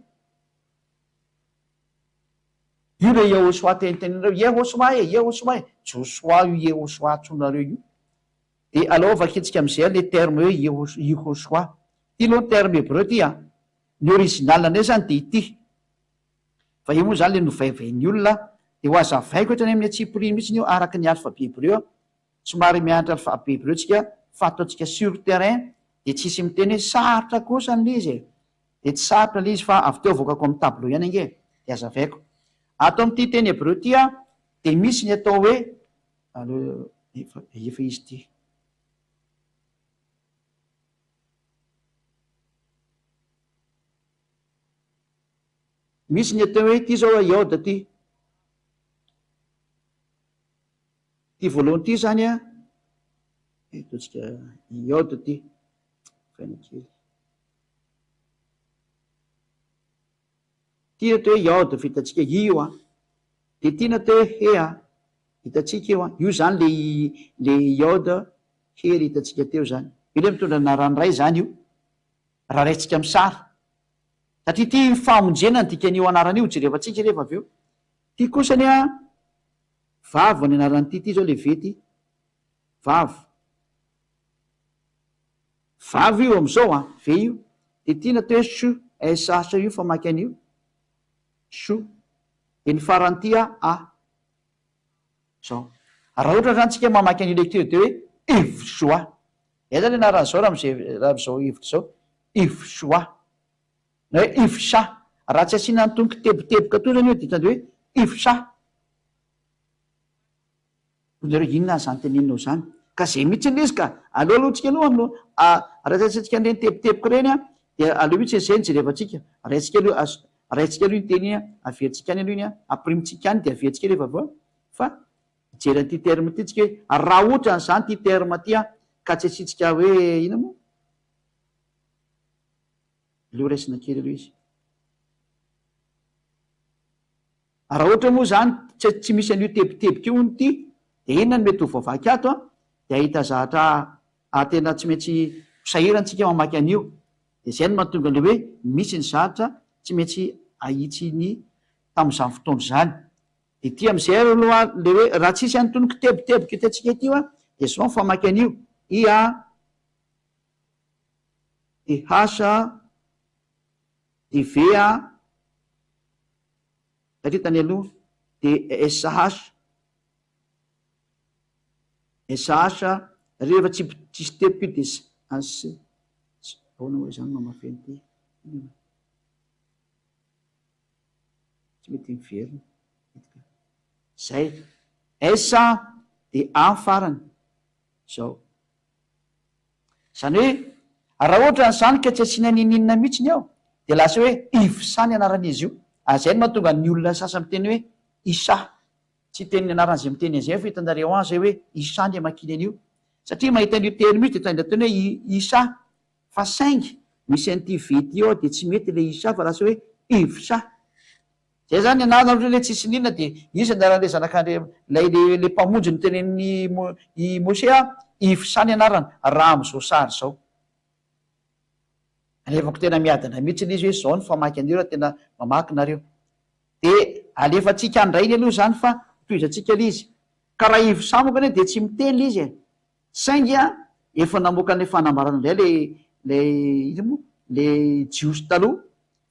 Io le Yehoshua tenitenareo, Yehoshua Yehoshua Joshua io Yehoshua tsonareo io. De alors vaketsika am'izay le terme hoe Yehoshua. Ty loha terme hébreu ty a. Ny original ndray zany de ity. Fa io moa zany le novaivain'ny olona de ho azavaiko ohatrany amin'ny atsipiriny mihitsy io araky ny alphabet hébreu. Somary mianatra alphabet hébreu tsika fa ataontsika sur terrain de tsisy miteny hoe sarotra kosa le izy. De tsy sarotra le izy fa avy teo avokako amin'ny tableau ihany ange. De azavaiko. Ato amin'ity teny hébreu ty a de misy ny atao hoe efa izy ty. Misy ny atao hoe ty zao iode ty. Ty voalohany ty zany a ataontsika iode ty. Fainakely. Ty atao hoe iode fitatsika io a. De ty natao hoe he a. Hitatsika io a. Io zany le iode hery hitatsika teo zany. Io le mitondra anarany ray zany io. Raha raitsika amin'ny sary. Satria ty famonjena ny dikan'io anaran'io jerevantsika rehefa avy eo. Ty kosany a vavo ny anaran'ity ty zao le vety. Vavo. Vavo io am'izao a, ve io. De ty natao hoe sho, SH io famaky an'io. Sho. De ny faranty a. Zao. Raha ohatra zany tsika mamaky an'io lecture de hoe Ifjoa. Zany anaran'izao raha am'izao hevitra zao. Ifjoa. Na hoe Ifsa. Raha tsy asiana ny tongoky teboteboka to zany io ditany hoe Ifsa. Nareo inona zany teneninao zany? Ka zay mihitsy izy ka alohatsika aloha raha tsy atsika ireny teboteboka ireny a de aloha mihitsy zay ny jerevantsika. Raitsika aloha iny teny averintsika any aloha iny a aprimitsika any de averintsika rehefa avao. Fa jerany ty terme ty tsika hoe raha ohatra zany ty terme ty a ka tsy asitsika hoe ina moa leo raisina kely aloha izy. Raha ohatra moa zany tsy misy an'io teboteboka io ny ty de inona ny mety ho voavaky ato a de ahita zatra tena tsy maintsy sahirantsika mamaky an'io. De zay no mahatonga le hoe misy ny zatra tsy maintsy ahitsy ny tamin'izany fotoandro zany. De ty am'izay aloha le hoe raha tsisy any toniky teboteboka itatsika tyo a de sao famaky an'io ia de hasa de vea satria tany aloha de SH rehefa tsisy teboka io de ahoana hoe zany mamafeny ty tsy mety miverina zay S de A farany zao. Zany hoe raha ohatra n'izany ka tsy asiana ninina mihitsy ny ao de lasa hoe Ifsa ny anaran'izy io. Zay no mahatonga ny olona sasany miteny hoe Isa. Tsy teniny anaran'izay miteny an'izay fa hitanareo azy hoe Isa ny amakiny an'io. Satria mahita an'io teny mihitsy de tena teny hoe Isa fa saingy misy an'ity vety io de tsy mety le Isa fa lasa hoe Ifsa. Zay zany anarana ohatra le tsisy ninona de izy anaran'le zanak'andre le mpamonjy ny tenen'ny Mose a Ifsa ny anarana raha am'izao sary zao. Alefako tena miadana mihitsy izy hoe zao ny famaky an'io raha tena mamaky nareo. De alefatsika andray ny aloha zany fa toizantsika le izy. Ka raha Ifsa moka de tsy miteny le izy. Saingy a efa namoaka ny fanambarana indray le jiosy taloha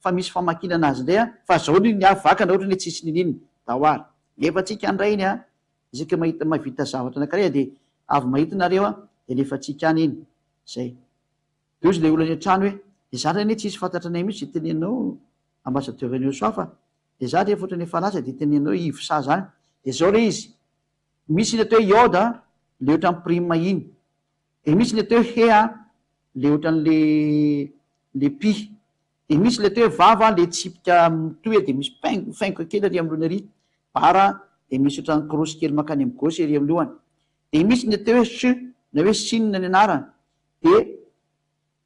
fa misy famakina anazy indray a fa zao ny avakana ohatra ny tsisy ninina dahoary. Lefatsika andray iny a isaka mahita mavita zavatra anankiray de avy mahita nareo a de lefatsika any iny zay. De ozy le olana an-trano hoe de zany reny tsisy fantatra anay mihitsy teneninao ambassadeur-nio soa fa de za rehefa ohatra ny efa lasa de teneninao Ifsa zany. De zao le izy misy ny atao hoe iode le ohatra ny prime iny. De misy ny atao hoe he le ohatra le pi. De misy le atao hoe vava le tsipika mitohy de misy faingo kely ary amin'ny lohany ary bara de misy ohatra ny krosy kely makany amin'ny gauche ary amin'ny lohany. De misy ny atao hoe s na hoe sinina ny anarana de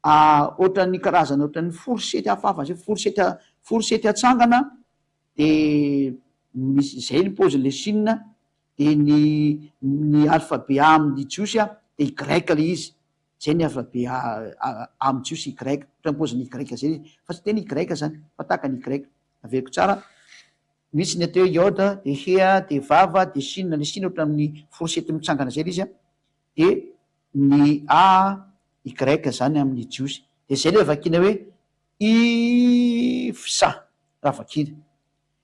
ohatran'ny karazana ohatran'ny forsety hafahafa zay forsety atsangana de misy zay ny paozin'le sinina de ny alphabet a amin'ny jiosy de y grec le izy zay ny alphabet amin'ny jiosy y grec ohatran'ny paoziny y grec zay izy fa tsy teny y grec zany fa tahaka ny grec averiko tsara misy ny ateo iode de hea de vava de sinina le sinina ohatra amin'ny forsety mitsangana zay le izy de ny y grec zany amin'ny jiosy de zay le vakina hoe ifsa raha vakina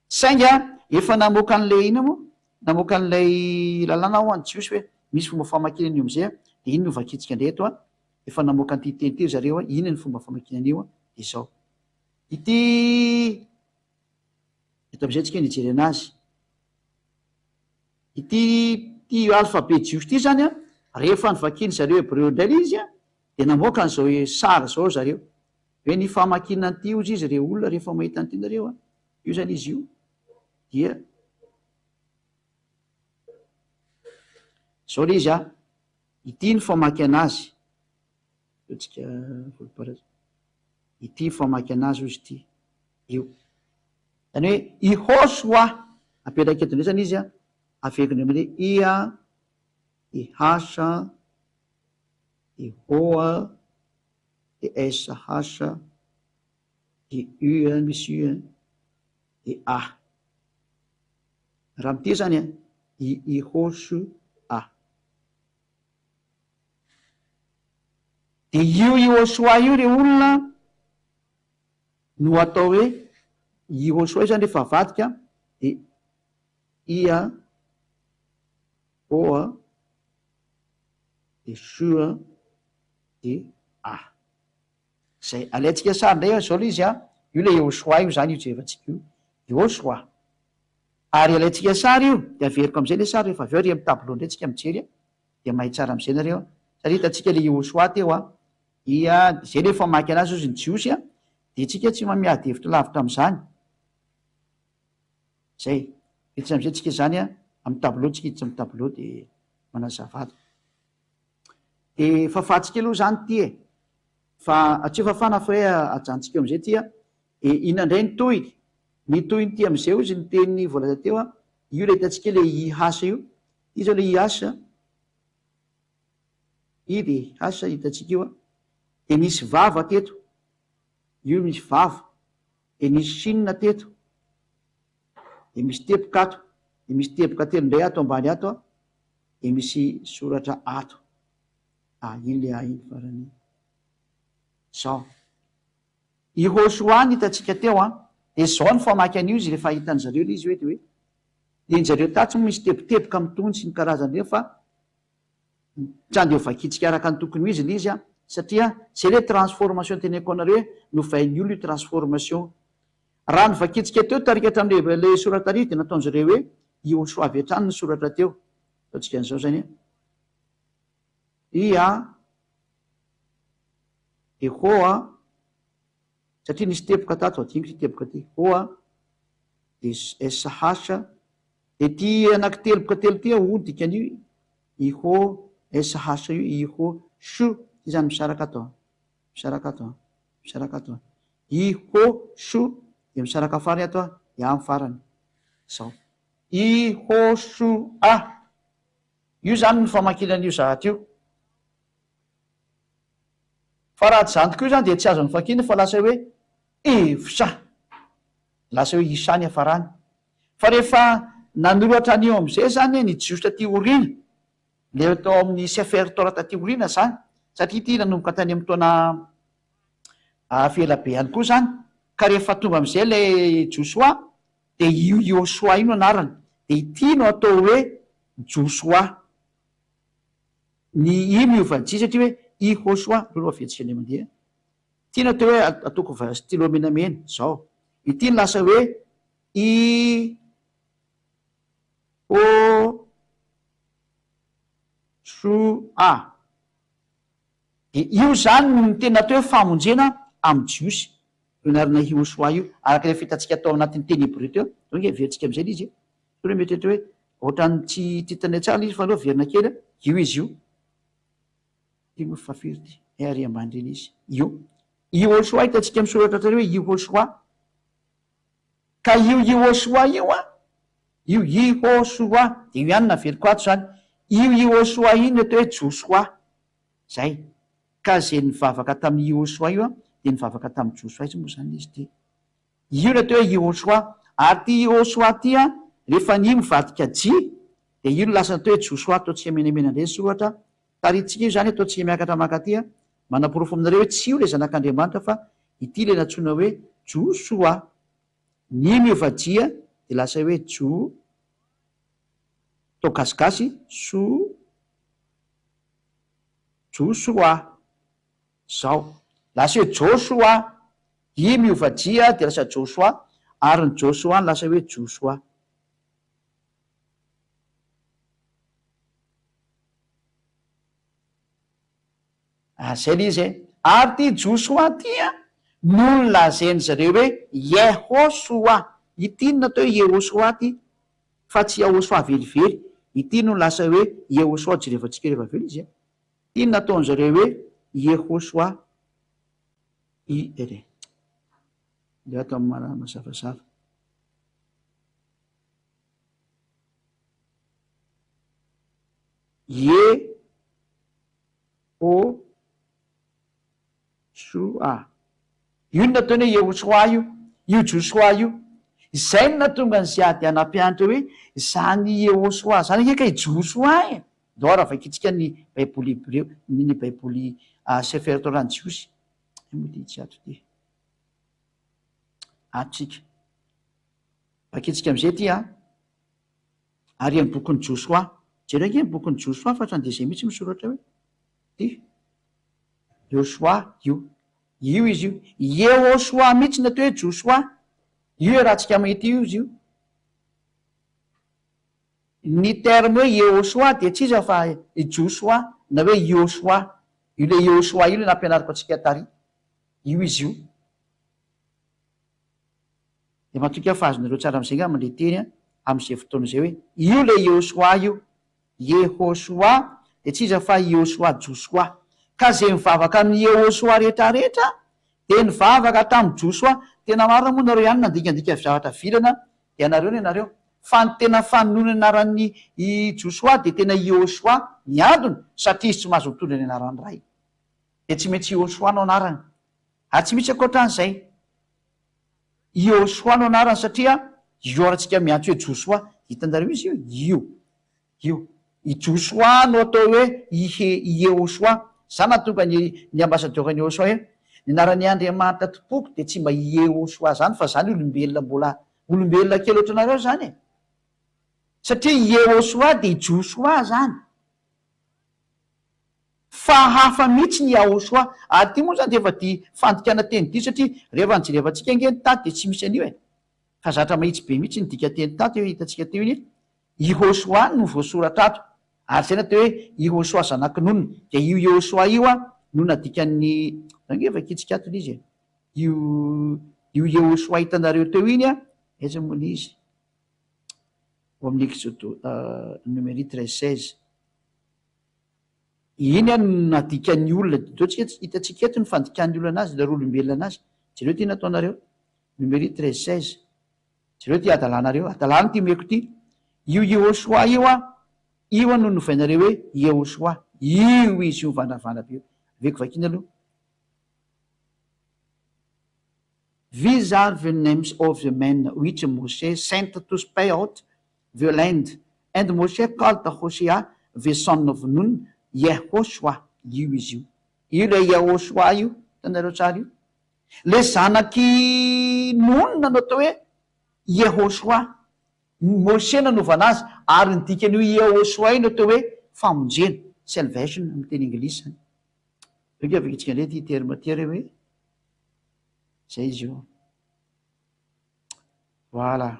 sainga efa namoaka an'le ina moa namoaka an'lay lalàna ao any jiosy hoe misy fomba famakinany io am'izay de iny no vakitsika ndray eto efa namoaka an'ity tenity zareo ina ny fomba famakinan'io de zao ity eto am'izay tsika nijery anazy ity alphabet jiosy ity zany rehefa nyvakiny zareo hebreo indray le izy de namoaka an'zao hoe sara zao zareo hoe ny famakina an'ity ozy izy reo olona rehefa mahita an'ity nareo io zany izy io dia zao le izy ity ny famaky anazy tsika voloparaza ity famaky anazy ozy ity io zany hoe ihosoa apetraka eto ndray zany izy afekiny am'le ia ihasa ihoa de sh de u misy u de a raha mity zany ihoso a de io ihosoa io re olona no atao hoe ihosoa io zany rehefa avadika de ia oa de sua de a zay alaitsika sary ndray zao le izy io le ihosoa io zany io jevatsika io ihosoa ary alaitsika sary io de averiko am'izay le sary rehefa aveo re amy tableau ndray tsika mijery de mahay tsara am'izay nareo satria hitatsika le ihosoa teo zay le famaky anazy ozy ny jiosy de tsika tsy mamiady hevitra lavitra am'izany zay etsy am'izay tsika zany amy tableau tsika hiditsy amy tableau de manazavady de fafatsika aloha zany ty fa atsy fafana fa hoe ajantsika eo am'izay ty inandray ny toyny ty am'izay ozy ny teny volaza teo io le hitatsika le ihasa io i zao le ihasa i de ihasa hitatsika io de misy vava teto io misy vava de misy sinina teto de misy tepoka ato de misy tepoka telo ndray ato ambany ato de misy soratra ato iny le iny farany zao ihosoany hitatsika teo de zao ny famaky an'io izy rehefa hitany zareo le izy hoe de hoe de ny zareo tatsy mo misy tepoteboka mitony sy ny karazany reo fa trandeo vakitsika araka ny tokony ho izy le izy satria zay le transformation teneko anareo hoe novainy olo io transformation raha ny vakitsika teo tarika hatramle soratra ary de nataony zareo hoe ihosoa avy hatrany ny soratra teo ataotsika an'izao zany de hoa satria nisy tepoka tato adiniko ty tepoka ty hoa de shasa de ty anaky teloboka telo ty odikan'io iho shasa io iho so ty zany misaraka atao iho so de misaraka farany ato de amy farany zao iho so io zany ny famakinan'io zavatra io fa raha tsy zany tokoa io zany de tsy azo ny fakina fa lasa hoe evsa lasa hoe isany hafarany fa rehefa nanoloatra an'io am'izay zany ny jiosy taty orina le atao amin'ny sefertora taty orina zany satria ty nanomboka tany amy taona felabe ihany koa zany ka rehefa tonga am'izay le josoa de io iosoa io no anarany de ity no atao hoe josoa ny ino iovantsy satria hoe ihosoa aloha avetsika le mandeha ity no atao hoe ataoko stylo menamena zao ity no lasa hoe soa de io zany ny tena atao hoe famonjena amy jiosy ionarina ihosoa io araka le fitatsika atao anatin'ny teny hebreo teo donge veritsika am'izay le izy so le mety hoe ohatrany tsy titany tsara le izy fa aloha verina kely io izy io ty mo fafiry ty ary ambandreny izy Yehoshua hitantsika misoratra tary hoe Yehoshua ka io Yehoshua io io Yehoshua de io ihany naveriko ato zany io Yehoshua iny atao hoe Joshua zay ka zay nivavaka tamin'ny Yehoshua io de nivavaka tamin'ny Joshua izy moa zany izy ty io natao hoe Yehoshua ary ty Yehoshua ty rehefa ny mivadika Jy de io lasa natao hoe Joshua ataontsika menamena indray soratra taritsika io zany ataontsika miakatra makaty manaporofo aminareo hoe tsy io le zanak'Andriamanitra fa ity le natsoina hoe Joshua ny miova Jy de lasa hoe tao gasigasy Joshua zao lasa hoe Joshua i miova Jy de lasa Joshua ary ny Joshua ny lasa hoe Joshua zay le izy ary ty Joshua ty no nolazainy zareo hoe Yehoshua ity no natao hoe Yehoshua ty fa tsy Yehoshua velively ity no lasa hoe Yehoshua jerevantsika rehefa velo izy iny nataony zareo hoe Yehoshua ere de atao mazavazava Yehoshua io no nataony hoe Yehoshua io Joshua io zay no natonga ny ziady anampianatra hoe zany Yehoshua zany akeka Joshua dora vakitsika ny baiboly hébreu ny baiboly Sefer Torah Jiosy moty ato ty atsika vakitsika am'izay ty ary amin'ny bokon'ny Joshua jereo ange ny bokon'ny Joshua fa hatrany de zay mihitsy misoratra hoe ty Joshua io izy io Yehoshua mihitsy natao hoe Joshua io raha tsika mahita io izy io ny terme hoe Yehoshua de tsy iza fa Joshua na hoe Yoshua io le Yoshua io le nampianariko atsika tary io izy io de matoka fahazonareo tsara am'izay nga am'le teny am'izay fotoana zay hoe io le Yoshua io Yehoshua de tsy iza fa Yoshua Joshua ka zay mivavaka amin'ny Yehoshua rehetrarehetra de nivavaka tamin'ny Joshua tena maro moa nareo ihany nandikandika zavatra vilana de anareo ny anareo fa ny tena fanonona anaran'ny Joshua de tena Yehoshua miadony satria izy tsy mahazo mitondra ny anarany ray de tsy maintsy Yehoshua no anarany ary tsy misy akoatran'izay Yehoshua no anarany satria io arantsika miantso hoe Joshua hitanareo izy io Joshua no atao hoe Yehoshua zany natonga ny ambasadorany Yehoshua hoe ny anaran'ny Andriamanitra tompoko de tsy mba Yehoshua zany fa zany olombelona mbola olombelona kely ohatranareo zany satria Yehoshua de Joshua zany fa hafa mihitsy ny Yehoshua ary ty moa zany de efa ty fandikana teny ty satria rehefa nijerevantsika angeny taty de tsy misy an'io fa zatra mahitsy be mihitsy nydika teny taty hoe hitantsika teo iny Yehoshua no voasoratra ato ary zay natao hoe Yehoshua zanakinonona de io Yehoshua io no nadikan'ny zange vakitsika ato izy io Yehoshua hitanareo teo iny aiza moa ny izy ao amin'ny Exode numéro 13:16 iny no nadikan'ny olona totsika hitantsika eto ny fandikan'ny olona anazy la olombelona anazy jereo ty nataonareo numéro 13:16 jereo ty adalanareo ty meko ty io Yehoshua io no novainareo hoe Yehoshua io izy io vandravandra be aveko vakiny aloha These are the names of the men which Moshe sent to spy out the land. And Moshe called Hosea, the son of Nun, Yehoshua. Io izy io. Io le Yehoshua io, tanareo tsara io. Le zanaky Nun no atao hoe Yehoshua. Moshe nanova azy ary ny dikan'io Yehoshua io no atao hoe famonjena, salvation amin'ny teny anglisy. Beka avakitsika indray ty terme ty reo hoe zay izy io. Voilà.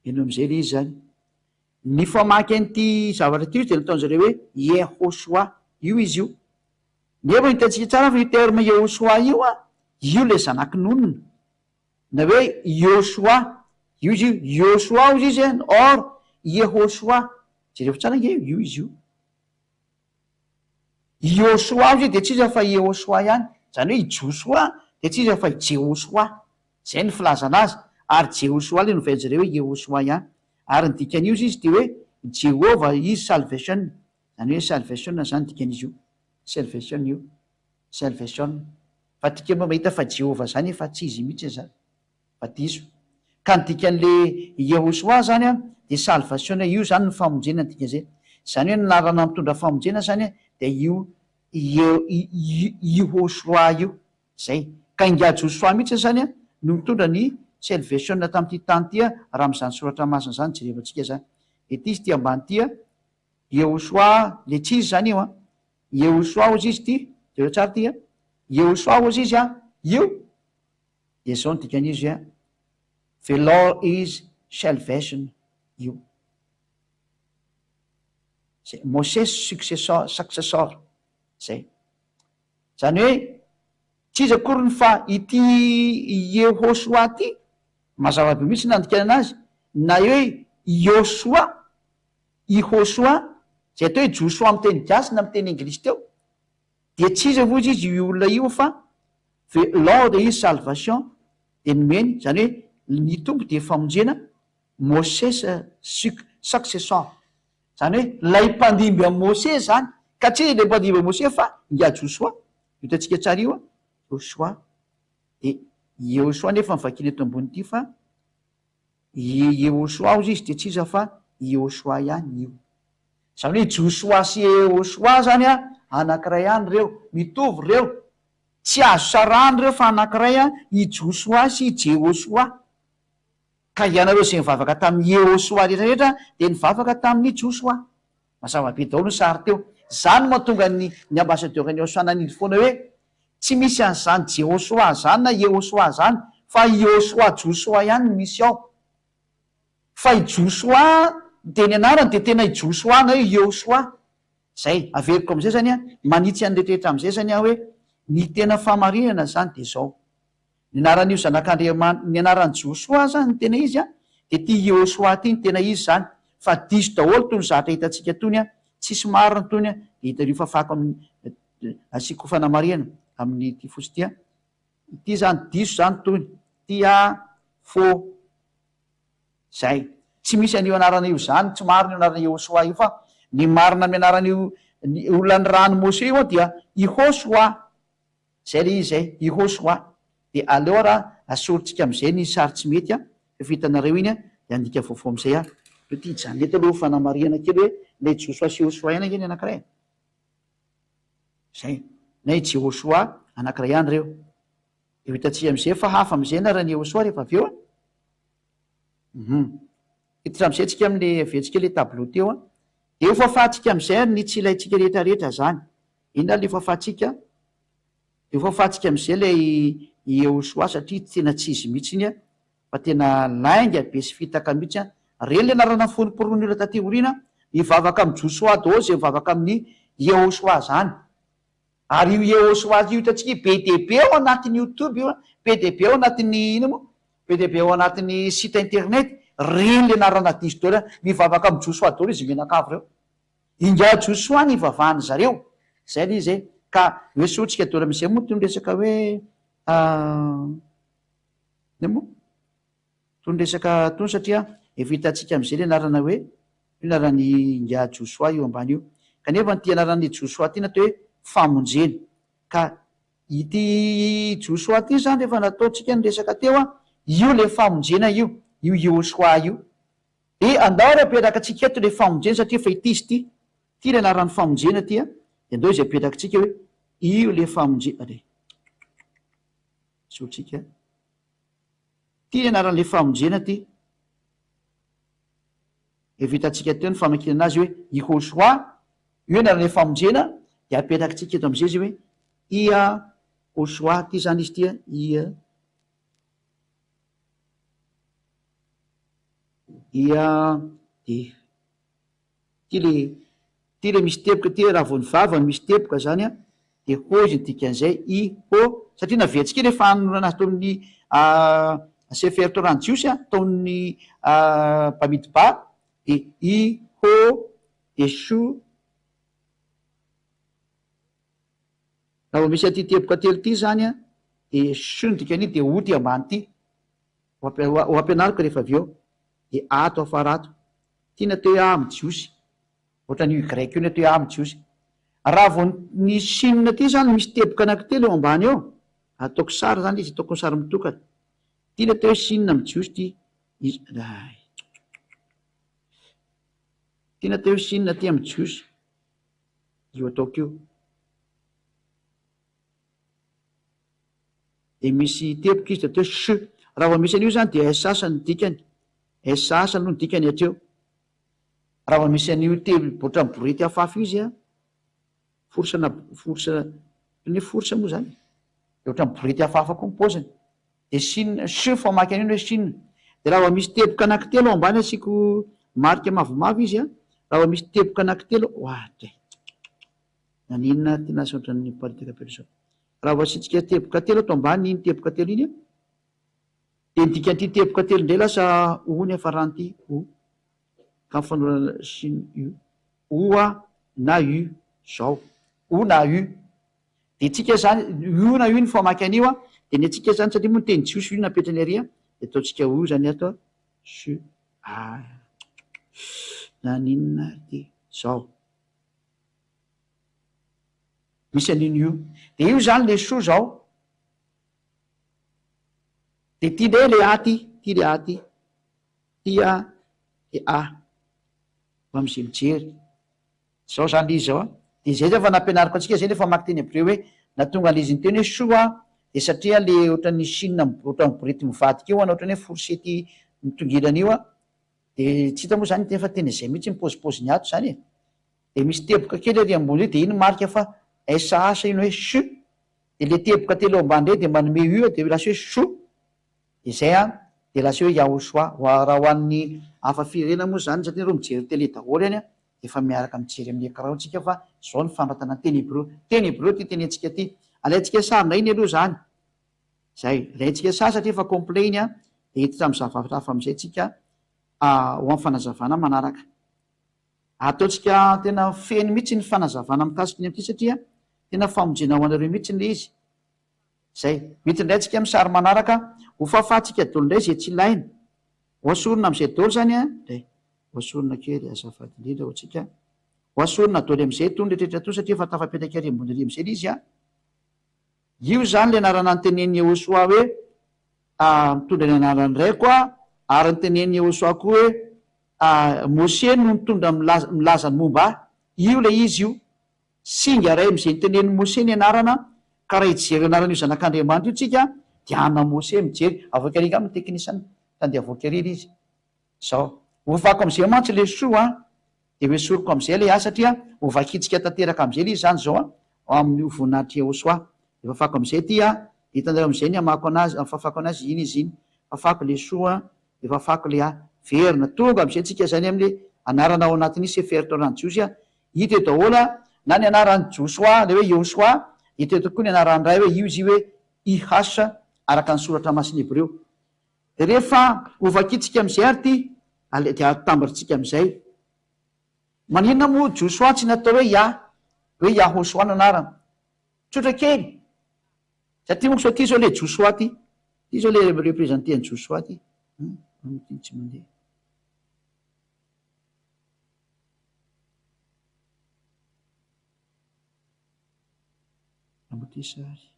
Ino am'izay le izy zany. Ny famaky an'ity zavatra ty de nataon'zareo hoe Yehoshua io izy io. Nefa hitantsika tsara fa io terme Yehoshua io le zanakinonona. na hoe Yoshua io izy io Yoshua izy izy or Yehoshua jereo tsara nge io izy io Yoshua izy de tsisy fa Yehoshua ihany zany hoe Joshua de tsisy fa Jehoshua zay ny filazana azy ary Jehoshua le novainy zareo hoe Yehoshua ihany ary ny dikan'io izy de hoe Jehovah is salvation zany hoe salvation zany dikan'izy io salvation io salvation fa tika moa mahita fa Jehovah zany efa tsy izy mihitsy zany fa diso ka ny dikan'le Yehoshua zany a de salvation io zany ny famonjena ny dikan'izay zany hoe nilarana mitondra famonjena zany de io Yehoshua io zay ka inga Joshua mihitsy zany a no mitondra ny salvation tamin'ity tany ty raha am'izany soratra masina zany jerevantsika zany ety izy ty ambany ty Yehoshua le tsisy zany io Yehoshua ozy izy ty jereo tsara ty Yehoshua ozy izy io de zao ny dikan'izy the Lord is salvation io zay Moses successor zay zany hoe tsy izy akory ny fa ity Yehoshua ty mazava be mihitsy nandikana anazy na hoe Yoshua Yehoshua zay atao hoe Joshua amy teny gasy na amy teny anglisy teo de tsy izy avo izy io olona io fa the Lord is salvation de nomeny zany hoe ny tompo de famonjena Moses successor zany hoe lay mpandimby am Moses zany ka tsy le mpandimby am Moses fa inga Joshua hitantsika tsara io Joshua de Yehoshua nefa mivakily eto ambony ity fa Yehoshua ozy izy de tsy izy fa Yehoshua ihany io zany hoe Joshua sy Yehoshua zany anankiray any reo mitovy reo tsy azo sarany reo fa anankiray i Joshua sy Jehoshua ka ianareo zay mivavaka tamin'ny Yehoshua rehetrarehetra de nivavaka tamin'ny Joshua mazava be daholo ny sary teo zany mahatonga ny ambassadeur ny Yehoshua nanidy foana hoe tsy misy an'izany Jehoshua zany na Yehoshua zany fa Yehoshua Joshua ihany no misy ao fa i Joshua teny anarany de tena i Joshua na hoe Yehoshua zay averiko am'izay zany manitsy any rehetrarehetra am'izay zany hoe ny tena famarinana zany de zao ny anaran'io zanak'Andriamanitra ny anaran'ny Joshua zany ny tena izy de ty Yehoshua ty ny tena izy zany fa diso daholo toy ny zatra hitantsika tony tsisy marina tony de hitan'io fafako amin'ny asiko fanamarihana amin'ny ty fosy ty ity zany diso zany tony ty fo zay tsy misy an'io anaran'io zany tsy marina io anarana Yehoshua io fa ny marina amy anaran'io olona ny rano Mose io dia Yehoshua zay le izy zay Yehoshua de aleo raha asoritsika am'izay ny sary tsy mety fitanareo iny de andika vaovao am'izay io ty jany eto aloha fanamarihana kely hoe le Joshua sy Yehoshua ihany angeny anankiray zay na i Jehoshua anankiray ihany reo de hitantsika am'izay fa hafa am'izay anarany Yehoshua rehefa avy eo hiditra am'izay tsika am'le avetsika le tableau teo de ho fafatsika am'izay ny tsy ilaitsika rehetrarehetra zany ina le fafatsika de ho fafatsika am'izay le Yehoshua satria tena tsy izy mihitsy iny fa tena lainga be sy fitaka mihitsy reny le anarana fonoporoany olona taty orina mivavaka amy Joshua daholo zay mivavaka amin'ny Yehoshua zany ary io Yehoshua io hitantsika be dehibe ao anatin'ny YouTube io be dehibe ao anatin'ny ino moa be dehibe ao anatin'ny site internet reny le anarana diso daholo mivavaka amy Joshua daholo izy menakavy reo inga Joshua ny vavahany zareo zay le izy ka hoe sotsika daholo am'izay moa toy ny resaka hoe ino moa toy ny resaka tony satria efa hitantsika am'izay le anarana hoe anarany inga Joshua io ambany io kanefa ny ty anaran'ny Joshua ty natao hoe famonjena ka ity Joshua ty zany rehefa nataotsika ny resaka teo io le famonjena io Yehoshua io de andao re apetraka atsika eto le famonjena satria fa ity izy ty le anaran'ny famonjena ty de andao izy apetraka atsika hoe io le famonjena re sotsika ty le anaran'le famonjena ty efa hitantsika teo ny famakina azy hoe Yehoshua io anaran'le famonjena de apetraka atsika eto am'izay izy hoe Yehoshua ty zany izy ty de ty le misy teboka ty raha vo ny vavany misy teboka zany de ho izy ny dikan'izay satria navetsika rehefa anona anazy to amin'ny sefer to rano jiosy ataon'ny mpamidy ba de i ho de sho. Raha misy aty teboka telo ty zany a de sho ny dikany de o ty ambany ty ho ampianariko rehefa avy eo de ato afarato ty natao a amy jiosy ohatra ny grec io natao a amy jiosy. Raha vo ny sinina ty zany misy teboka anankitelo eo ambany eo ataoko sary zany izy ataoko sary mitokana ty natao hoe sinina amy jiosy ty natao hoe sinina ty amy jiosy io ataoko io de misy teboka izy de atao sh. Raha vao misy an'io zany de sasany dikany sasany no dikany hatreo. Raha vao misy an'io boatra ny borety hafahafa izy a forsa ny forsa moa zany de ohatra ny borety hafahafa koa mipoziny de sinina sh famaky an'io hoe sinina. De raha vao misy teboka anankitelo ao ambany asiko marika mavomavo izy a raha vao misy teboka anankitelo ohatray naninona tena saotra ny paritaka perso. Raha vao sitsika teboka telo ato ambany iny teboka telo iny a de nidikan'ity teboka telo ndray lasa o ny afarany ty o ka mifanora siny u a na u zao o na u de tsika zany u na u ny famaky an'io a de ny atsika zany satria moa ny teny jiosy io napetrany ary a de ataotsika o zany ato s naninona ty zao misy an'iny io de io zany le so zao de ty ndray le a ty le a ty a de a fa amizay mijery zao zany le izy zao a de zay zay fa nampianariko atsika zay lefa maky teny abreo hoe natonga le izy ny teny hoe soa de satria le ohatran'ny sinina ohatra ny borety mivadika eo ana ohatrany hoe forsety mitongilana io a de tsy hita moa zany tefa teny zay mihitsy mipozipoziny ato zany e de misy teboka kely ary ambony io de iny marika fa asa iny hoe s de le teboka telo ambany rey de manome io de lasa hoe so de zay a de lasa hoe yahosoa raha ho an'ny hafa firena moa zany satria ro mijery tele daholo any a efa miaraka mijery amin'ny écran tsika fa zao ny fanratana teny hebreo ty teny antsika ty alaintsika sarina iny aloha zany zay alaintsika sary satria efa complet iny a de hita tamy zavatra hafa amizay tsika ho am fanazavana manaraka ataotsika tena feny mihitsy ny fanazavana mikasiky ny amty satria tena famonjena ho anareo mihitsy le izy zay mety ndray tsika amy sary manaraka ho fafatsika dolo ndray zay tsy ilaina hoasorona amizay dolo zany a de hoasorona kely azafady indrindra hoatsika hoasorona dolo amizay tony rehetrrehetra to satria fa tafapetraka ary ambony ry amizay le izy a io zany le anarana nytenen'ny Yehosoa hoe mitondra ny anarany ray koa ary nytenen'ny Yehosoa koa hoe Mose no mitondra milaza ny momba io le izy io singa ray amizay nytenen'ny Mose ny anarana ka raha hijery anarana io zanak'Andriamanitra io tsika de ana Mose mijery avoakarika amin'ny teknisany tandeha avoakariry izy zao hovako amizay mantsy le soa de hoe soroko amizay le a satria hovakitsika tanteraka amizay le izy zany zao a amin'ny voninahitry Yehosoa de fafako amizay ty a hitanareo amizay ny amako anazy fafako anazy iny izy iny fafako le soa de fafako le a verina tonga amizay tsika zany amle anarana ao anatin'ny sefer to rano jiosy a hita dahola na ny anarany Josoa le hoe Yehosoa hita tokoa ny anarany ray hoe io izy hoe ihasa araka ny soratra masiny hebreo de rehefa hovakitsika amizay ary ty de atambaritsika amizay maninona moa Josoa tsy natao hoe Yahosoa no anarana tsotra kely satria monko so ty zao le Josoa ty zao le représenté ny Josoa ty tsy mandeha amboty sary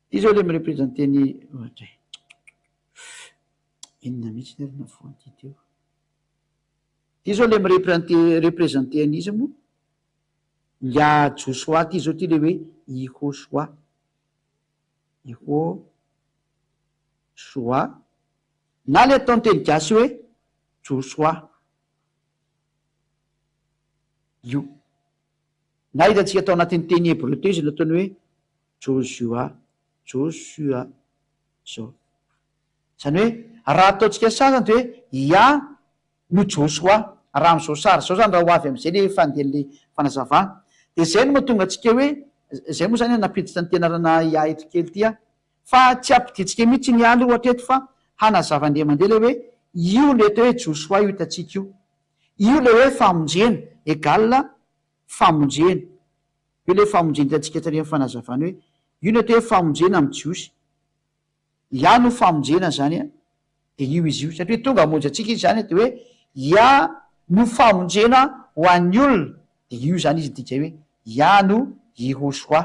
ty zao le mirepresenté ny ohatra inona mihitsy ny arina foanty teo ty zao le mirepresenté an'izy moa ya Josoa ty zao ty le hoe Yehosoa na le ataony teny gasy hoe Josoa io na hitantsika atao anatin'ny teny hebreo teo izy le ataony hoe Joshua zao zany hoe raha ataotsika sasany de hoe ia no Josoa raha am'zao sary zao zany raha ho avy am'izay le fandehan'le fanazavana de zay no mahatonga atsika hoe zay moa zany napiditra ny tenarana ia eto kely ty a fa tsy ampiditsika mihitsy ny aly ohatra eto fa hanazavandre mandeha le hoe io le atao hoe Josoa io hitatsika io le hoe famonjena egale famonjena io le famonjena hitatsika tarehy fanazavana hoe io le atao hoe famonjena amy jiosy ia no famonjena zany a de io izy io satria tonga amonjy atsika izy zany de hoe ia no famonjena ho an'ny olona de io zany izy dika hoe ia no Yehosoa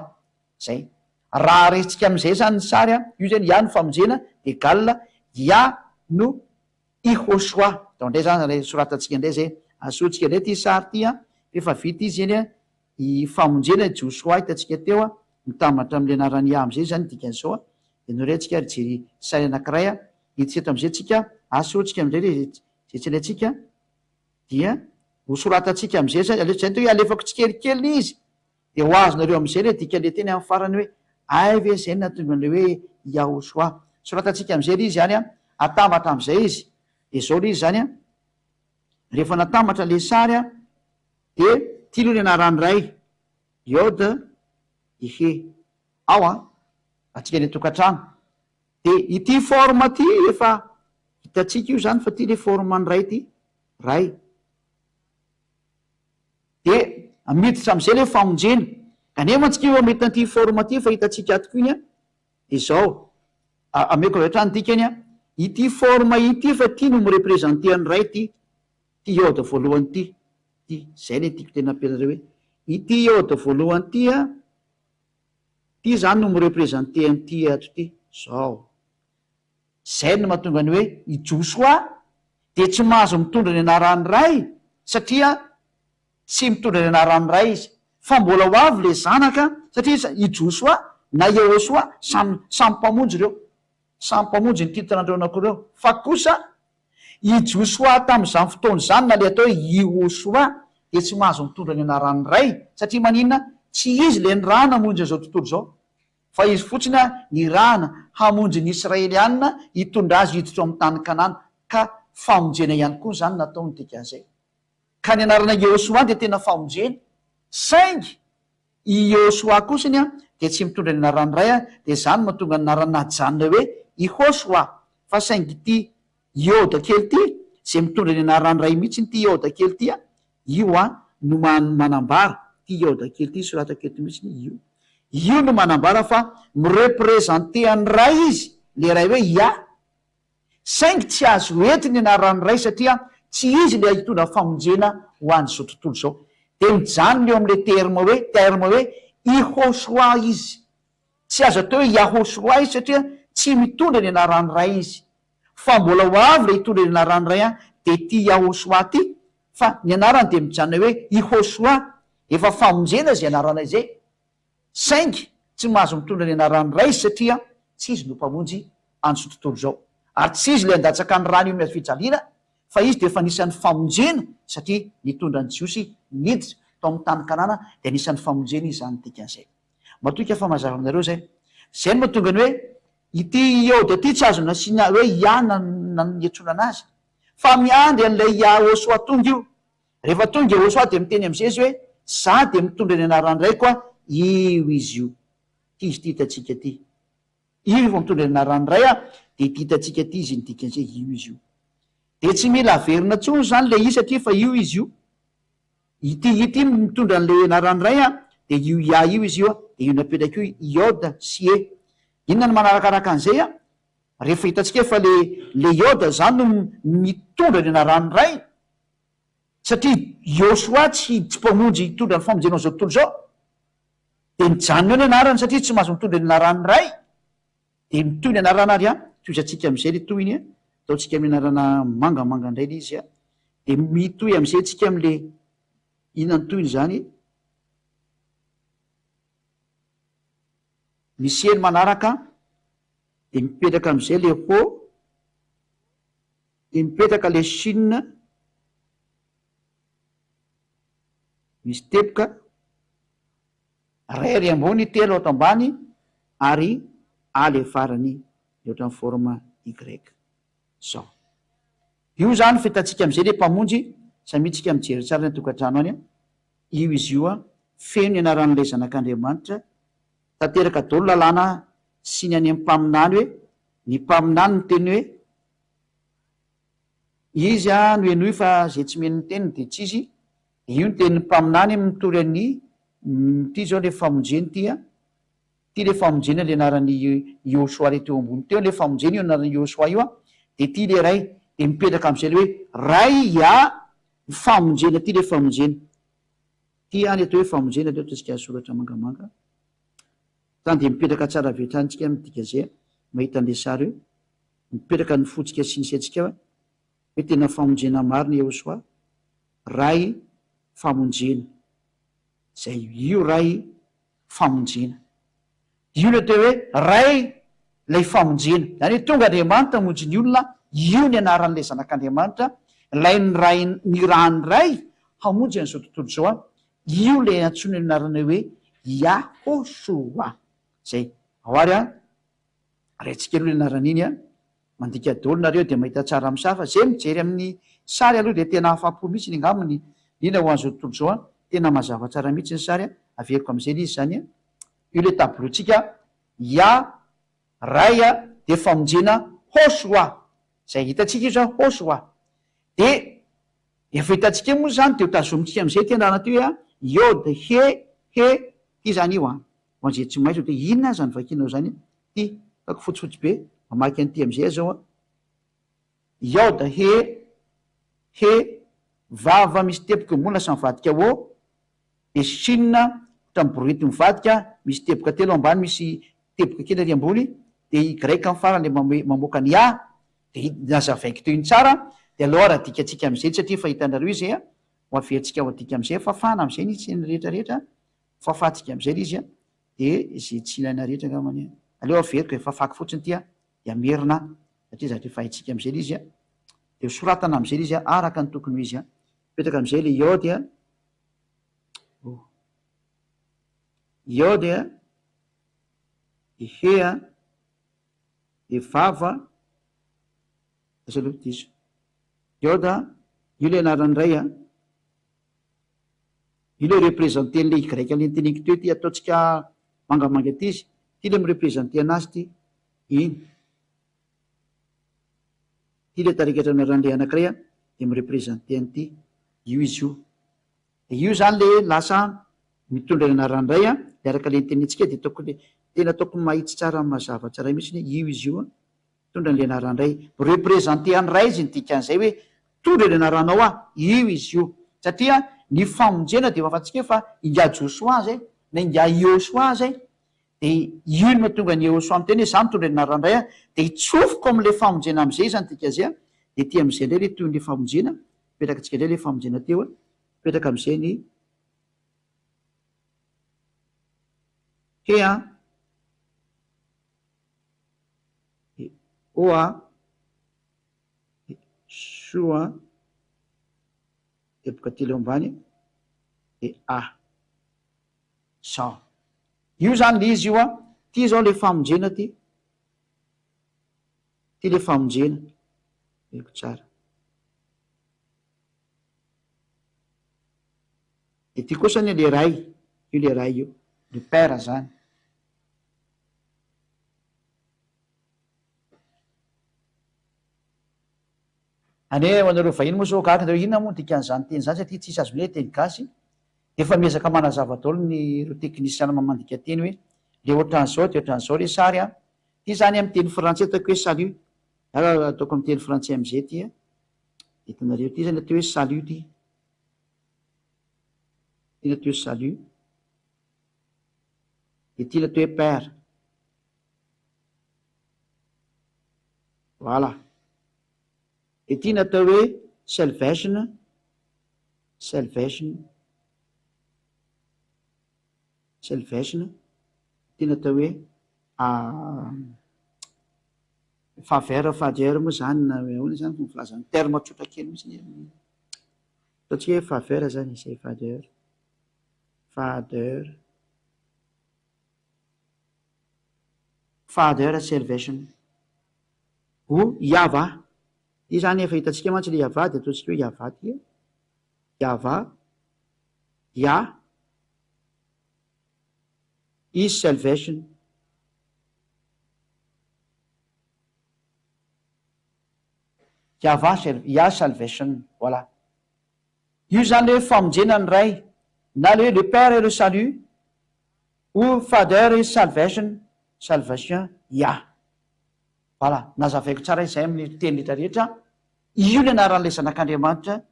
zay raha resitsika am'izay zany ny sary a io zany ia no famonjena de egale ia no Yehosoa dao ndray zany lay soratatsika indray zay asotsika ndray ty sary ty a rehefa vita izy eny a i famonjena Josoa hitatsika teo a mitamatra am'le anarany ia am'izay zany dikan'izao a de no ray atsika rijery sary anakiray a itseto am'izay tsika asotsika am'izay le zay tsy ilatsika dia hosoratatsika am'izay zay to hoe alefako tsikelikely izy de ho azonareo am'izay le dika le teny am'ny farany hoe ay ve zay natonga an'le hoe Yahosoa soratatsika am'izay le izy zany a atambatra am'izay izy de zao le izy zany a rehefa natambatra le sary a de ty loha ny anarany ray iode ihe ao a atsika le tokantrano de ity forme ty efa hitatsika io zany fa ty le forme ny ray ty ray de miditra am'izay le famonjena kanefa antsika io amety an'ity forme ty fa hitatsika atoko iny a de zao ameko avy atrany dika iny a ity forme ity fa ty no mirepresenteany ray ty iode voalohany ty zay le tiako tena ampianareo hoe ity iode voalohany ty a ty zany no mirepresente an'ty ato ty zao zay no mahatonga any hoe i Josoa de tsy mahazo mitondra ny anarany ray satria tsy mitondra ny anarany ray izy fa mbola ho avy le zanaka satria i Josoa na Yehosoa samy mpamonjy reo samy mpamonjy ny titrandreo anakireo fa kosa i Josoa tam'izany fotoany zany na le atao hoe Yehosoa de tsy mahazo mitondra ny anarany ray satria maninona tsy izy le ny raha namonjy azao tontolo zao fa izy fotsiny a ny rahana hamonjy ny israelianina hitondra azy hiditra amin'ny tany kanana ka famonjena ihany koa zany nataony dikan'izay ka ny anarana Yehosoa de tena famonjena saingy i Yehosoa kosiny a de tsy mitondra ny anarany ray a de zany mahatonga anarana janona hoe Yehosoa fa saingy ty iode kely ty zay mitondra ny anarany ray mihitsy ny ty iode kely ty a io a no manambara ty iode kely ty soratako eto mihitsy io no manambara fa mirepresente any ray izy le ray hoe ia saingy tsy azo ety ny anarany ray satria tsy izy le hitondra famonjena ho an'zao tontolo zao de mijanony eo am'le terme hoe Yehosoa izy tsy azo atao hoe Yahosoa izy satria tsy mitondra ny anarany ray izy fa mbola ho avy le hitondra ny anarany ray a de ty Yahosoa ty fa ny anarany de mijanona hoe Yehosoa efa famonjena zay anarana izay saingy tsy mahazo mitondra ny anarany ray izy satria tsy izy no mpamonjy an'zao tontolo zao ary tsy izy le andatsaka ny rano io miazo fijaliana fa izy de efa anisan'ny famonjena satria nitondra ny jiosy niditra tao amin'ny tany kanana de anisan'ny famonjena izy zany dikan'izay matoika fa mazava aminareo zay no mahatonga ny hoe ity iode ty tsy azo nasina hoe iana niatsona anazy fa miandry an'lay Yahosoa tonga io rehefa tonga Yehosoa de miteny am'izay izy hoe za de mitondra ny anarany ray koa io izy io ty izy ty hitatsika ty io vo mitondra ny anarany ray a de ty hitatsika ty izy nidikan'izay io izy io de tsy mila averina tsony zany le i satria fa io izy io ity mitondra n'le anarany ray a de io ia io izy io a de io napetraka io iode sy e inona ny manarakaraka an'izay a rehefa hitatsika fa le iode zany no mitondra ny anarany ray satria Yehosoa tsy mpamonjy hitondra ny famonjenao zao tontolo zao de mijanona eo ny anarany satria tsy mahazo mitondra ny anarany ray de mitoy ny anarana ary a toy atsika am'izay le toy iny a ataotsika amin'ny anarana mangamanga indray le izy a de mitoy am'izay tsika am'le inany toyny zany misy eny manaraka de mipetraka am'izay le ho de mipetraka le chine misy tepoka ray ary ambony telo ato ambany ary ale farany ohatran'ny forme Y zao io zany fitatsika am'izay le mpamonjy samitsika mijery tsara ny tokantrano any a io izy io a feno ny anaran'ilay zanak'Andriamanitra tanteraka daholo lalàna sy ny any mpaminany hoe ny mpaminany ny teny hoe izy a no enoy fa zay tsy meno ny teniny de tsy izy io ny tenin'ny mpaminany mitory any ty zao le famonjeny ty a ty le famonjena le anaran'ny Iosoa reto eo ambony teo le famonjena io anaran'ny Iosoa io a de ty le ray de mipetraka am'izay le hoe ray a famonjena ty le famonjena ty any atao hoe famonjena le ohatratsika soratra mangamanga tany de mipetraka tsara vetranytsika midika zay mahita an'le sary io mipetraka ny fotsika sy nisy atsika hoe tena famonjena maro ny Iosoa ray famonjena zay io ray famonjena io le atao hoe ray lay famonjena zany hoe tonga Andriamanitra monjy ny olona io ny anaran'lay zanak'Andriamanitra lay ny ray ny rahany ray hamonjy an'izao tontolo zao a io le antsony anarana hoe Yahosoa zay ahoary a raintsika aloha le anaran'iny a mandika daholo nareo de mahita tsara amin'ny safa zay mijery amin'ny sary aloha de tena afapo mihitsy ny ngaminy ina ho an'izao tontolo zao a tena mazava tsara mihitsy ny sary a averiko am'izay izy zany a io le tablotsika ya ray a de famonjena Hosoa zay hitatsika io zao Hosoa de efa hitatsika moa zany de ho tazomitsika am'izay ty anarana ty hoe a iode he ty zany io a ho an'izay tsy maintsy de inona zany vakinao zany ty kako fotsifotsy be mamaky an'ity am'izay zao a iode he vava misy teboka moa lasa mivadika o de sinina ohatramborety mivadika misy teboka telo ambany misy teboka kely ary ambony de i greka amin'ny farany le mamoaka ny a de nazavaiko teo iny tsara de aloha radikatsika am'izay satria fa hitanareo izay a ho aveantsika ho adika am'izay fafana am'izay ny tsy ny rehetrarehetra fafatsika am'izay le izy a de zay tsy ilaina rehetra ngamany aleo averiko e fafaky fotsiny ty a de amerina satria zatra efa haitsika am'izay le izy a de soratana am'izay le izy a araka ny tokony ho izy a mipetraka am'izay le iode a iode a de he a de vava asaloha diso iode io le anarany ray a io le représente an'le greka le nyteneniko teo ty ataotsika mangamanga ty izy ty le mireprésente anazy ty iny ty le tarikatra anaran'le anakiray a de mireprésente an'ity io izy io de io zany le lasa mitondra ny anaran'ny ray a le araka le nytenentsika de tokony tena tokony mahitsy tsara mazava tsara mihitsy io izy io a tondra n'le anaran'ny ray représente any ray izy nydikan'izay hoe tondra le anaranao a io izy io satria ny famonjena de fafantsika fa inga Josoa zay na inga Iosoa zay de io no mahatonga ny Iosoa am'teny hoe zany tondra ny anaran'ny ray a de itsofoko am'le famonjena am'izay zany dika zay a de ty am'izay ndray le toy n'le famonjena mipetraka atsika ndray le famonjena teo a mipetraka am'izay ny he a oa soa teboka telo ambany de a sao io zany le izy io a ty zao le famonjena ty le famonjena eko tsara de ty kosany le ray io le ray io le père zany ane hoanareo vahiny moa zao gaga anareo inona moa dikan'izany teny zany satria tsisy azo le teny gasy de efa miezaka manazava daholo ny ro teknisiana mamandika teny hoe le ohatran'izao de ohatran'izao le sary a ty zany amy teny frantsay ataoko hoe salut ataoko amy teny frantsay am'izay ty a hitanareo ty zany atao hoe salut ty ty natao hoe salut de ty natao hoe père voilà de ty natao hoe salvation ty natao hoe faveur moa zany na ona zany filazany terme tsotra kely mihitsy ataotsika hoe faveur zany izay father salvation o iava ty zany efa hitatsika mantsy le iava de ataotsika hoe iava ty Yahweh, Yah is salvation. Yahweh, Yah salvation. Voilà. Io zany le famonjena ny ray, na le Père et le salut, ou Father et salvation, salvation, Yah. Voilà, nazavaiko tsara izay amin'ny teny rehetrarehetra. Io le anaran'ilay zanak'Andriamanitra,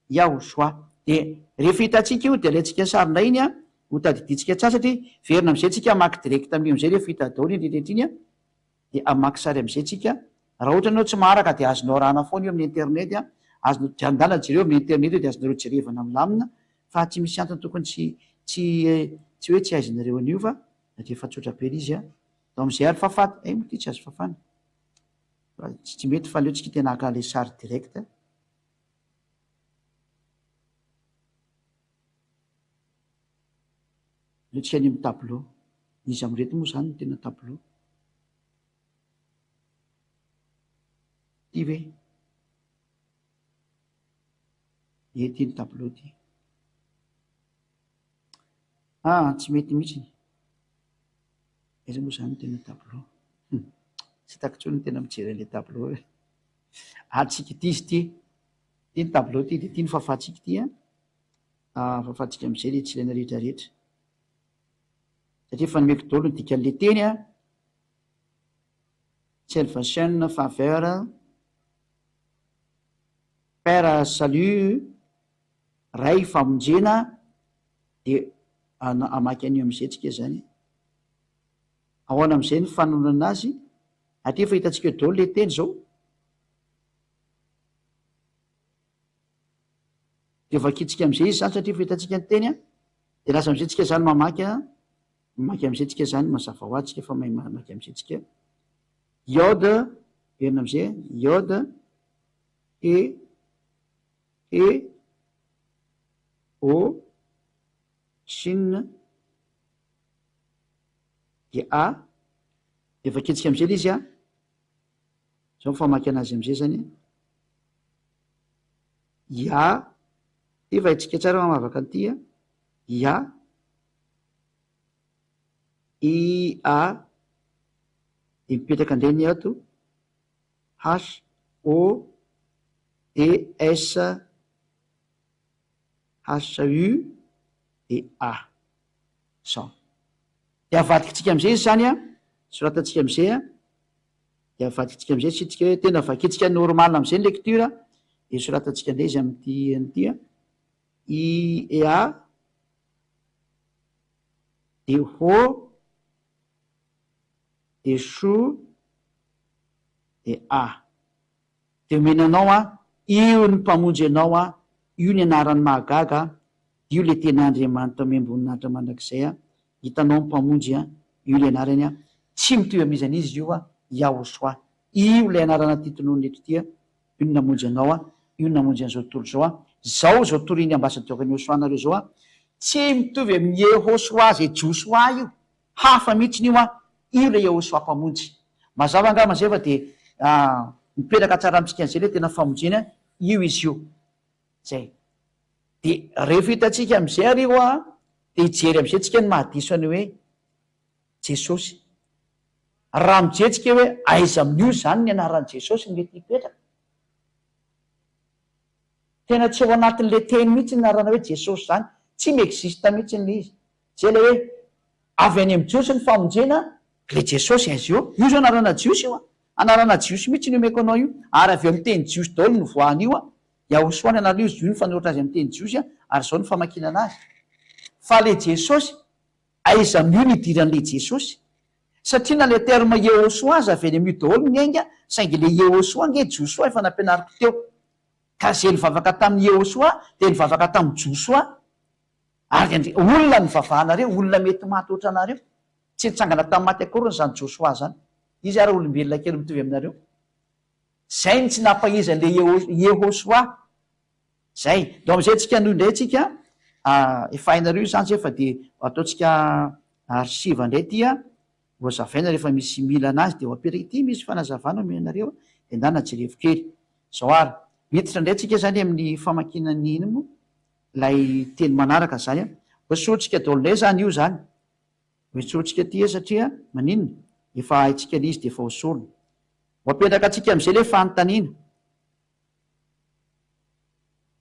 Yahoshua. De rehefa hitantsika io, de alaintsika sarina iny a, ho tadidintsika tsara satria verina am'izay tsika amaky direct amin'izay rehefa hita daholo iny rehetra iny a, de amaky sary am'izay tsika. Raha ohatra anao tsy maharaka de azonao rahana foana io amin'ny internet a, azonao jandala jereo amin'ny internet io de azonareo jerevana milamina, fa tsy misy antony tokony tsy hoe tsy aizanareo an'io fa satria efa tsotra be izy a. Dao am'izay ary fahafaty, moa ty tsy azo fafana. Tsy mety fa aleotsika tena haka le sary direct. Aleotsika any amin'ny tableau. Izy am'reto moa zany no tena tableau. Ty ve? Ty ny tableau ty. Tsy mety mihitsy. Izy moa zany no tena tableau. Tsy hitako intsony no tena mijery an'ilay tableau. Tsika ty izy ty. Ty ny tableau ty, de ty ny fahafatsika ty a. Fahafatsika am'izay le tsy ilaina rehetrarehetra. Satria efa nomeko daholo ny dikan'ilay teny a. Salvation, faveur, Père, salut, ray, famonjena, de amaky an'io am'izay tsika zany. Ahoana am'izay ny fanonana azy, atria efa hitantsika eo daholo le teny zao. De vakitsika am'izay izy zany satria efa hitantsika ny teny a, de lasa am'izay tsika zany mamaky am'izay tsika zany mazava ho azy tsika fa mamaky am'izay tsika. Iode, verina am'izay, iode, O, Shin, de A, de vaketsika am'izay le izy a. Zao famaky anazy am'izay zany. Ya, ty vahintsika tsara mamavaka an'ity a. Ya, I, A, de mipetraka indray ny ato. H, O, D, S, H, U, de A. Zao. De avadikitsika am'izay izy zany a, soratantsika am'izay a, de avadikitsika am'izay sitsika hoe tena vakitsika normal am'izay ny lecture, de soratantsika indray izy am'ty a. I, E, A, de Ho, de Sho, de A. De omenanao a, io ny mpamonjy anao a, io ny anaran'ny mahagaga, io le tena Andriamanitra miamboninahitra mandrakizay a, hitanao ny mpamonjy a, io le anarany a, tsy mitovy am'izany izy io a, Yahoshua. Io le anarana titinoany eto a, io ny namonjy anao a, io ny namonjy an'izao tontolo zao a, zao toriny ambasadioka ny Hosoanareo zao a, tsy mitovy amin'ny Yehoshua zay Joshua io, hafa mihitsy io a, io le Yehoshua mpamonjy. Mazava angamba zay fa de mipetraka tsara amitsika an'izay le tena famonjena, io izy io. Zay. De rehefa hitantsika am'izay ary io a, de hijery am'izay tsika ny mahadiso any hoe Jesosy. Raha mijerytsika hoe aiza amin'io zany ny anaran'i Jesosy mety hipetraka. Tena tsy ao anatin'le teny mihitsy ny anarana hoe Jesosy zany, tsy miexista mihitsy le izy. Zay le hoe avy any amin'ny Jiosy ny famonjena, le Jesosy aiza io? Io zao anarana Jiosy io a, anarana Jiosy mihitsy ny omeko anao io, ary avy amin'ny teny Jiosy daholo no voan'io a. Yahoshua ny anarana io, io ny fanoratra azy amin'ny teny Jiosy a, ary zao ny famakinana azy. Fa le Jesosy, aiza amin'io ny idiran'le Jesosy? Satria na le terme Yehoshua aza avy any amin'io daholo miainga, saingy le Yehoshua nge Joshua efa nampianariko teo. Ka zay nivavaka tamin'ny Yehoshua, de nivavaka tamin'ny Joshua, ary olona nivavahanareo, olona mety maty ohatra anareo. Tsy nitsangana tamin'ny maty akory zany Joshua zany. Izy ary olombelona kely mitovy aminareo. Zay ny tsy nampahizan'le Yehoshua. Zay. Dao am'izay tsika noho indray tsika, efa hainareo zany zay fa de ataotsika arsiva indray ty a, hoazavaina rehefa misy mila anazy de ho apetraky ty misy fanazavana omenareo, de jerevokely. Zao ary, miditra indray tsika zany amin'ny famakinany iny moa, lay teny manaraka zany a hosotsika daolonay zany io zany hosotsika ty satria maninona efa haitsika izy de efa hosorona hoapetraka atsika am'izay le fanontaniana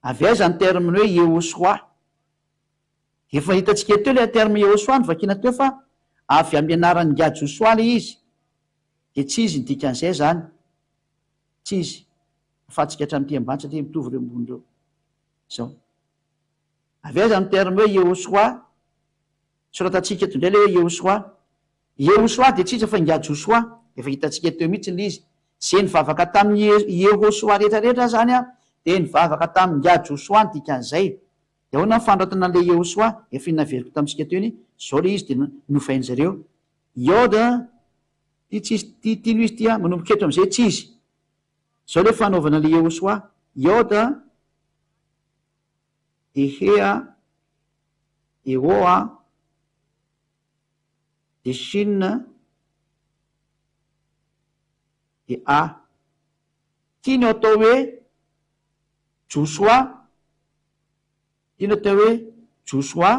avy aiza ny terminy hoe Yehoshua efa hitatsika teo le terme Yehoshua ny vakina teo fa avy amin'ny anaran'ny Ga Joshua le izy de tsy izy ny dikan'izay zany tsy izy afatsika hatramin'ity ambany satria mitovy reo ambony reo zao avy aiza ny terme hoe Yehoshua soratatsika eto indray le hoe Yehoshua de tsy izy fa Ga Joshua efa hitatsika teo mihitsy le izy zay nivavaka tamin'ny Yehoshua rehetrarehetra zany a de nivavaka tamin'ny Ga Joshua ny dikan'izay de ahoana ny fandratana an'le Yehoshua efa inaveriko tamintsika teo iny zao le izy de novainy zareo Yoda ty tsy izy ty no izy ty a manomboka eto am'izay tsy izy zao le fanaovana le Yehoshua Yoda de Hea de Oa de Shin de A ty no atao hoe Joshua ty no atao hoe Joshua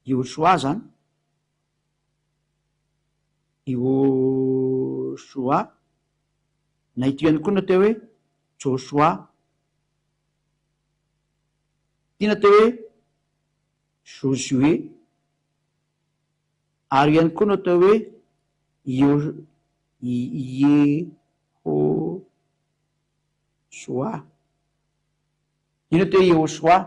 Yehoshua zany Yehoshua na ity ihany koa no atao hoe Joshua ty no atao hoe Josué ary ihany koa no atao hoe Yehoshua ino atao hoe Yehoshua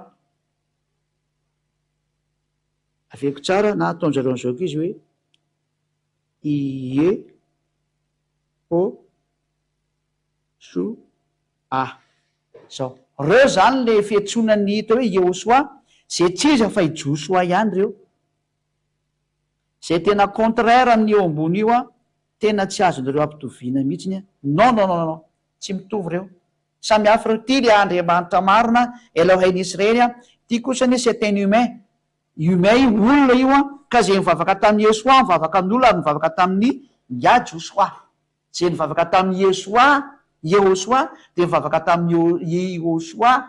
aveko tsara na ataonjareo an'izao koa izy hoe Yehoshua zao reo zany le fiantsonany atao hoe Yehoshua zay tsy izy fa i Joshua ihany reo zay tena contraire amin'ny eo ambony io a tena tsy azon'ireo ampitoviana mihitsiny a non tsy mitovy reo samy hafa reo ty le Andriamanitra marina Elohim Israely a ty kosa ny c'est un humain io olona io a ka zay mivavaka tamin'ny Yehoshua mivavaka amin'olona ary mivavaka tamin'ny Ga Joshua zay mivavaka tamin'ny Yehoshua de mivavaka tamin'ny Yehoshua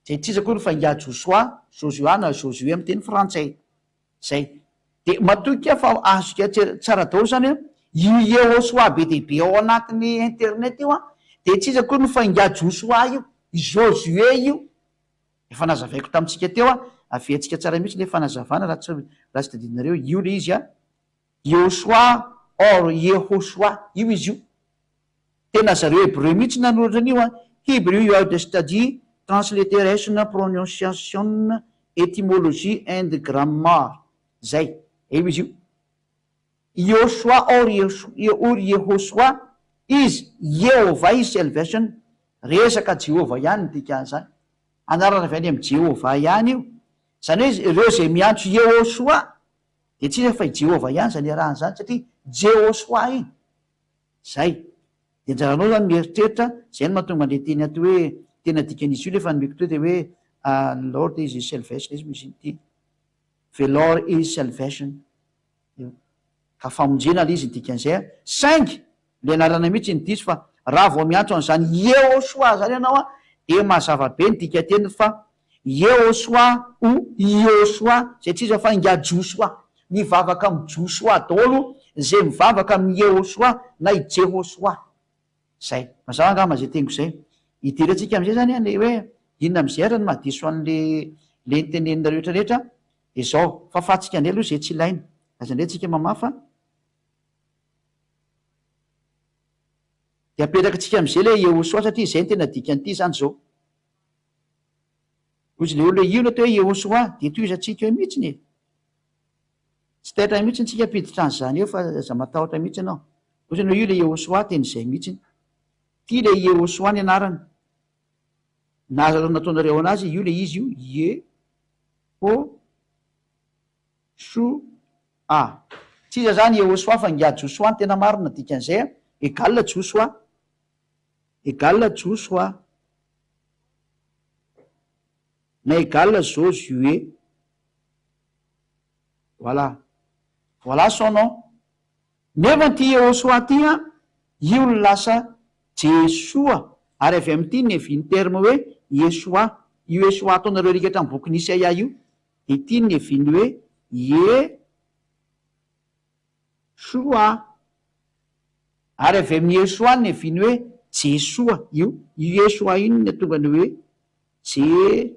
zay tsy izy akory fa Ga Joshua Joshua na Josué amin'ny teny frantsay zay de matoky fa azoko tsara daholo zany io Yehoshua be dehibe ao anatin'ny internet io a de tsy izy akory fa Ga Joshua io Josué io efa nazavaiko tamintsika teo a aveantsika tsara mihitsy le fanazavana raha tsy tadidinareo io le izy a Yehoshua or Yehoshua io izy io tena zareo hébreu mihitsy nanoratra an'io a Hebrew you have to study transliteration pronunciation etymologie and grammar zay io izy io Yehoshua or Yehoshua is Jehovah is salvation resaka Jehova ihany ny dikan'izany anarana avy any amin'ny Jehova ihany io zany hoe ireo zay miantso Yehoshua de tsy izy fa i Jehova ihany zany arahany zany satria Jehoshua iny zay de njaranao zany mieritreritra zay no mahatonga le teny aty hoe tena dikan'izy io lefa nomeko teo de hoe Lord is salvation izy misy ty the Lord is salvation ka famonjena le izy ny dikan'izay saingy le anarana mihitsy ny diso fa raha vao miantso an'izany Yehoshua zany ianao a de mazava be ny dika teny fa Yehoshua o Yehoshua zay tsy izy fa Ga Joshua mivavaka amin'ny Joshua daholo zay mivavaka amin'ny Yehoshua na i Jehoshua zay mazava angamba zay teniko zay idirantsika am'izay zany a le hoe inona am'izay ara ny mahadiso an'le nitenenina rehetrarehetra de zao fafatsika andray aloha zay tsy ilaina aza indray tsika mamafa de apetraka atsika am'izay le Yehoshua satria zay ny tena dikan'ity zany zao ozy le olo io no atao hoe Yehoshua de toizatsika eo mihitsiny e tsy taitra mihitsy tsika apiditra an'izany eo fa aza matahotra mihitsy ianao ozy no io le Yehoshua teny zay mihitsiny ty le Yehoshua ny anarany naza nataonareo anazy io le izy io Yehoshua tsy iza zany Yehoshua fa Ga Joshua ny tena marina dikan'izay égale Joshua na égale Josué voilà son nom nefa ty Yehoshua ty a io no lasa Jesua ary avy amin'ity neviny terme hoe Yeshua io Esoa ataonareo rikatra amin'ny boky Isaia io de ity ny eviny hoe Yesoa, ary avy amin'ny Esoa ny eviny hoe Jesoa io Esoa iny ny tonga ny hoe Jesoa,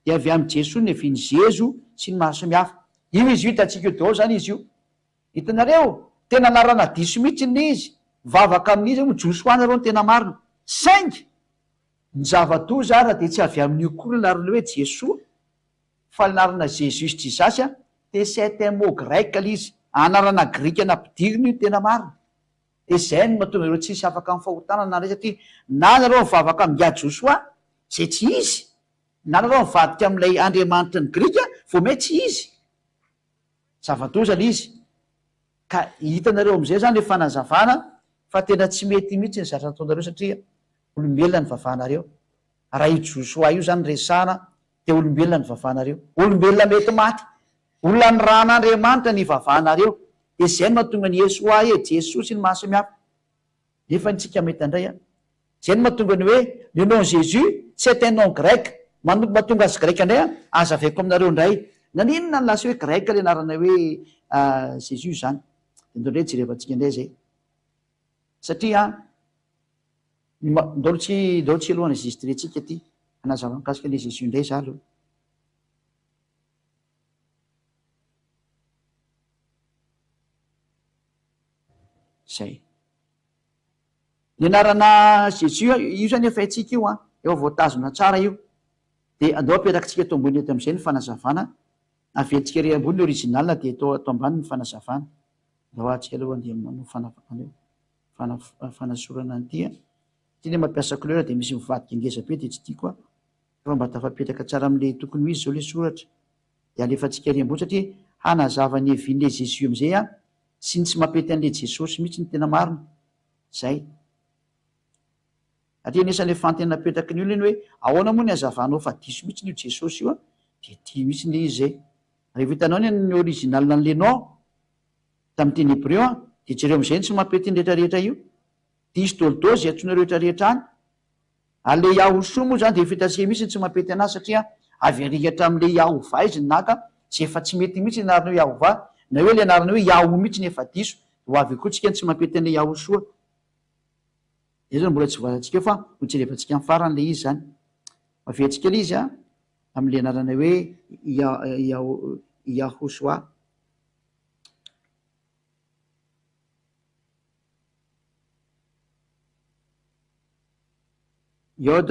de avy amin'ny Jesoa ny eviny Jezo sy ny maro samihafa. Io izy io hitantsika eo daholo zany izy io. Hitanareo tena anarana diso mihitsy ny izy, vavaka amin'izy mo Josoa nareo ny tena marina, saingy ny zava-doza ara de tsy avy amin'io koa ny narina hoe Jesoa fa ny narina Jesus Jisasy de c'est un mot grec le izy, anarana grika nampidirina io tena marina. De zay no mahatonga ireo tsisy afaka amin'ny fahotana na ray satria na nareo mivavaka amin'ngiady Josoa zay tsy izy, na nareo mivadika amin'ilay Andriamanitra ny grika vo mety tsy izy, zava-doza le izy. Ka hitanareo am'izay zany le fanazavana fa tena tsy mety mihitsy ny zatra ataonareo satria olombelona ny vavanareo. Raha io Josoa io zany resahana de olombelona ny vavanareo, olombelona mety maty, olona ny ran'Andriamanitra ny vavanareo. De zay no mahatonga ny Esoa Jesosy sy ny maro samihafa. Nefa ntsika mety andray zay no mahatonga ny hoe le nom Jésus c'est un nom grec, mahatonga azy greka indray azavaiko aminareo indray naninona ny lasa hoe greka le anarana hoe Jésus zany. Indrindray jerevantsika indray zay satria ndolo tsy alohana zistrentsika ty anazava mikasika le Jésus indray za aloha. Zay ny anarana Jésus io zany efa haitsika io efa voatazona tsara io de andao aperakitsika eto ambony eto am'izay ny fanazavana, aventsika re ambony ny original de atao ambany ny fanazavana. Andao atsika aloha andeha manao fanasorana an'ity ty le mampiasa couleur de misy mivadika ngeza be de tsy tiako fa mba tafapetraka tsara am'le tokony ho izy zao le soratra de alefatsika re ambony satria hanazava ny evin'le Jésus am'izay sy ny tsy mampety an'le Jesosy mihitsy ny tena marina zay. Atria anisan'le fantena napetraky ny olona iny hoe ahoana moa ny azavanao fa diso mihitsy ny io Jesosy io de ty mihitsy ny izy zay. Rehefa hitanao ny original n'le nom tamin'ny teny hébreu de jereo am'izay ny tsy mampety ny rehetrarehetra io, diso daholo zay antsoina rehetrarehetra any. Ale Yahosoa moa zany de fitantsika mihitsy ny tsy mampety anazy satria avy arihatra am'le Yahovah izy ny naka, tsy efa tsy mety mihitsy ny anarana hoe Yahovah na hoe le anarana hoe Yahoo mihitsy ny efa diso, ho avy koa tsika ny tsy mampety an'le Yahosoa. Zay zany mbola tsy voazantsika eo fa ho jerevantsika amin'ny farany le izy zany. Aventsika le izy am'le anarana hoe Yahosoa. Yod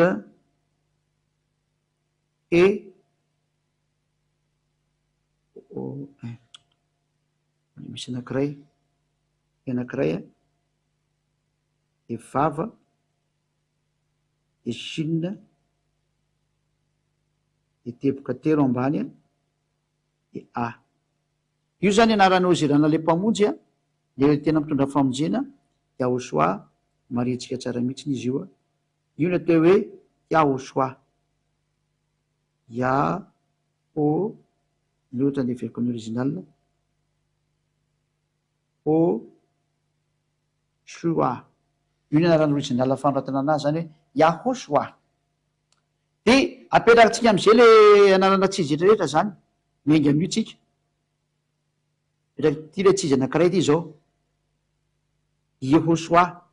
et misy anankiray de vava de Chine de teboka telo ambany de A. Io zany anaranao zirana le mpamonjy le tena mitondra famonjena Yahosoa, maritsika tsara mihitsy izy io io ny atao hoe Yahosoa, Yao ny ohatra ny veriko ny original Soa, io ny anarana original fanoratana anazy zany hoe Yahosoa. De apetrakatsika am'izay le anarana tsizy rehetrarehetra zany miainga amin'io tsika. Ty le tsizy anankiray ty zao Yehosoa.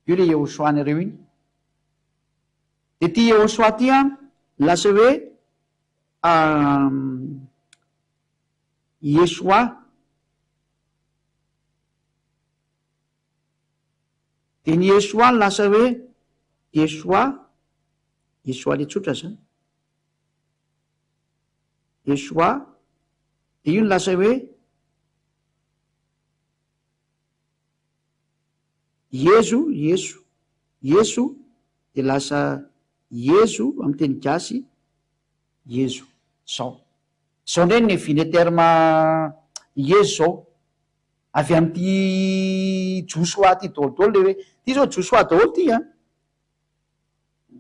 Io le Yehosoa nareo iny. De ty Yehosoa ty lasa hoe Yesoa. De ny Yesoa lasa hoe Yesoa le tsotra zany. Yesoa de io ny lasa hoe Yesu de lasa Yesu amin'ny teny gasy Yesu zao. Zao ndray ny viny terme Yesu zao avy amin'ty Josoa ty daholo le hoe ty zao Josoa daholo ty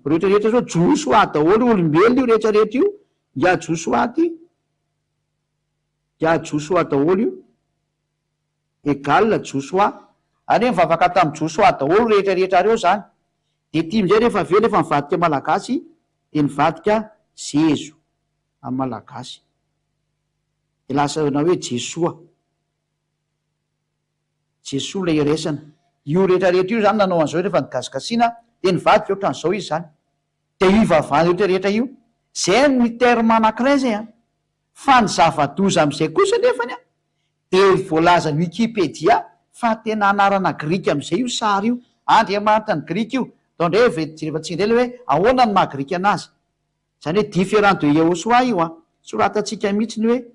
rehetrarehetra zao Josoa daholo olombelona io rehetrarehetra io ya Josoa ty, ya Josoa daholo io, égal Josoa ary mivavaka tamin'ny Josoa daholo rehetrarehetra reo zany. De tia amizay rehefa aveo rehefa mivadika malagasy de nivadika Zezo amin'ny malagasy. De lasa na hoe Jesoa. Jesoa ilay iresana. Io rehetrarehetra io zany nanao an'izao rehefa nigasikasina de nivadika ohatran'izao izy zany. De io ivavahana rehetrarehetra io. Zay ny terme anankiray zay a. Fa ny zava-doza am'izay kosa nefany a de voalaza ny Wikipédia fa tena anarana Grika am'izay io sary io. Andriamanitra ny Grika io. Tao ndray rehefa tsindray le hoe ahoana ny maha-Grika anazy. Zany hoe différent de Yahosoa io a. Soratantsika mihitsy ny hoe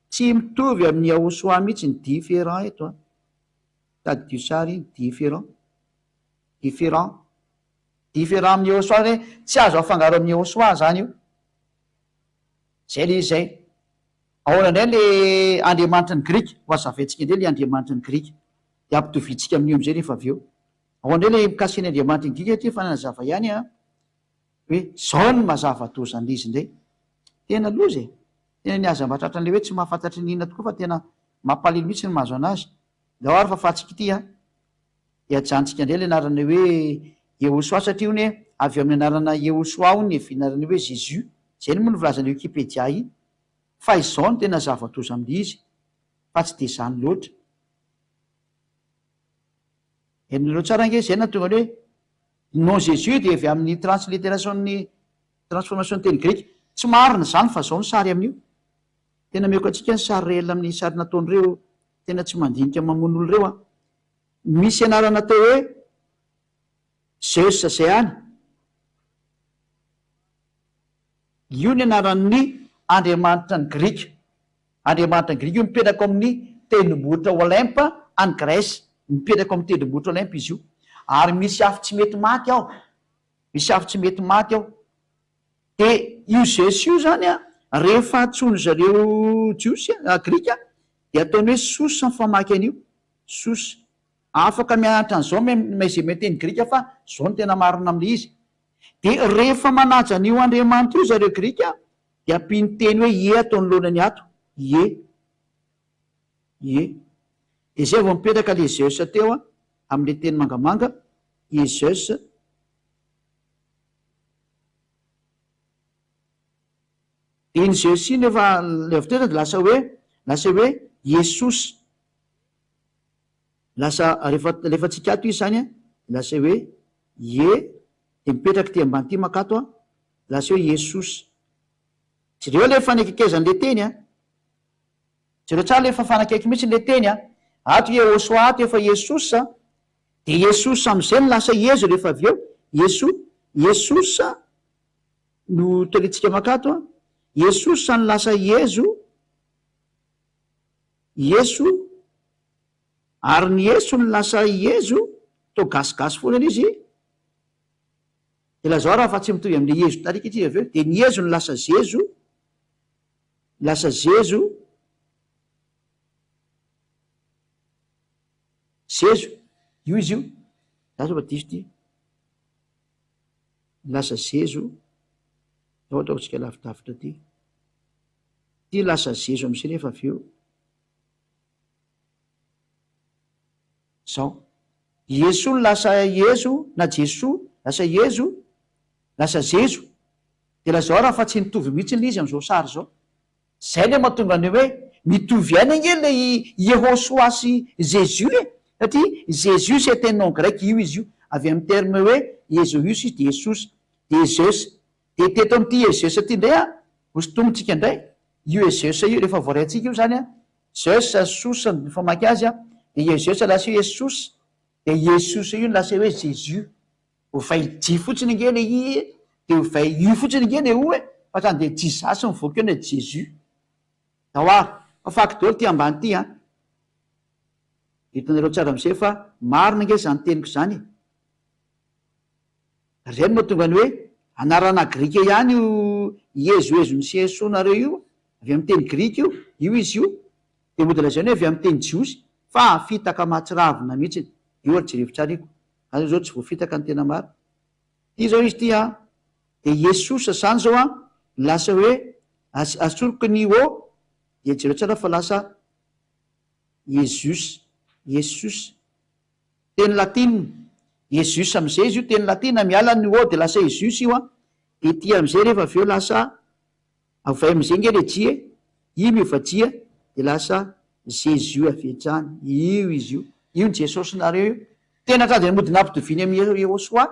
tsy mitovy amin'ny Yahosoa mihitsy ny différent eto a. Tady dio sary différent. Différent. Différent amin'ny Yahosoa hoe tsy azo afangaro amin'ny Yahosoa zany io. Zay le izay. Ahoana indray le andriamanitra ny Grika, ho azavaintsika indray le andriamanitra ny Grika. De ampitovitsika amin'io am'izay rehefa avy eo. Ahoana indray le mikasika ny andriamanitra ny Grika ty fa nanazava ihany a hoe zao ny mazava-dozan'izy indray. Tena loza e. Tena niaza mbatratra an'le hoe tsy mahafantatry n'inona tokoa fa tena mampalahelo mihitsy ny mahazo anazy. De ao ary fahafatsika ity a. De ajantsika indray le anarana hoe Yahosoa satria one avy amin'ny anarana Yahosoa ho ny vinarana hoe Jésus. Zay ny moa ny volazan'ny Wikipédia iny. Fa izao no tena zava-doza amin'izy fa tsy de zany loatra. Enonareo tsara ange zay na tonga hoe nom Jésus de avy amin'ny translittération'ny transformation teny Grika. Tsy marina zany fa zao ny sary amin'io. Tena meko antsika ny sary réel amin'ny sary nataon'ireo tena tsy mandinika mamono olo reo a. Misy anarana tao hoe Zeus zay any. Io ny anaran'ny andriamanitra ny Grika. Andriamanitra ny Grika io mipetraka amin'ny tendrombohitra Olympe any Grèce. Mipetraka amin'ny tendrombohitra Olympe izy io. Ary misy afo tsy mety maty ao. Misy afo tsy mety maty ao. De io Zeus io zany a rehefa atsony zareo jiosy Grika de ataony hoe sosa ny famaky an'io. Sosa. Afaka mianatra an'izao zay meteny Grika fa zao ny tena marina amin'le izy. De rehefa manaja an'io andriamanitra io zareo Grika de ampiny teny hoe ie ataony loanany ato. Ie. Ie. De zay vao mipetraka le Zeus teo a amin'le teny mangamanga. Ie Zeus. De iny Zeus iny efa le avy de lasa hoe Jesosy. Lasa rehefa tsika ato izy zany a lasa hoe ie de mipetraka ty ambany ty makato a lasa hoe Jesosy. Jereo le fanekekezan'le teny a. Jereo tsara le fanakaiky mihitsy le teny a. Ato Yahosoa ato efa Jesosy a. De Jesosy am'izay no lasa Jezo rehefa avy eo. Jesosy no tolentsika makato a. Jesosy no lasa Jezo. Jeso. Ary ny Jeso no lasa Jezo. To gasigasy foana izy. De lazao raha fa tsy mitovy amin'le Jezo tarika ity avy eo. De ny Jezo no lasa Zezo. Lasa Zezo. Zezo. Io izy io. Lasa diso ty. Lasa Zezo. Zao ataoko tsika lavitavitra ty. Ty lasa Zezo am'izay rehefa avy eo. Zao. Jeso no lasa Jezo na Jeso. Lasa Jezo. Lasa Zezo. De lazao raha fa tsy nitovy mihitsy le izy am'izao sary zao. Zay le mahatonga ny hoe mitovy ihany ange le Yahosoa sy Jésus e. Satria Jésus c'est un nom grec io izy io. Avy amin'ny terme hoe Jésus de Jesosy. De Zeus. De teto amin'ity Zeus ty ndray a. Hosotomitsika indray. Io Zeus io rehefa voaraintsika io zany a. Zeus sosa ny famaky azy a. De Zeus lasa Jesosy. De Jesosy io lasa hoe Jésus. Ovay J fotsiny nge le i. De ovay io fotsiny nge le o e. Fa zany de Jesus mivoaka eo ny Jésus. Dahoary. Afaky daholo ty ambany ty a. Hitanareo tsara am'izay fa marina nge zany teniko zany. Zay no mahatonga ny hoe anarana Grika ihany io Jezo ny Jesonareo io. Avy amin'ny teny Grika io. Io izy io. De mody lazainy hoe avy amin'ny teny jiosy. Fa fitaka mahatsiravina mihitsy. Io ary jerevy tsara iko. Azy zao tsy voafitaka ny tena maro. Ty zao izy ty a. De Jesosy zany zao a. Lasa hoe asoroky ny o. De jereo tsara fa lasa Jesus. Jesus. teny latina Jesus am'izay izy io teny latina miala ny o de lasa Jesus io a de ty am'izay rehefa avy eo lasa avay am'izay nge le jie i miovajia de lasa Jesus avetrany io izy io ny Jesosynareo io tena trady ny mody nampitoviny amy Yehosoa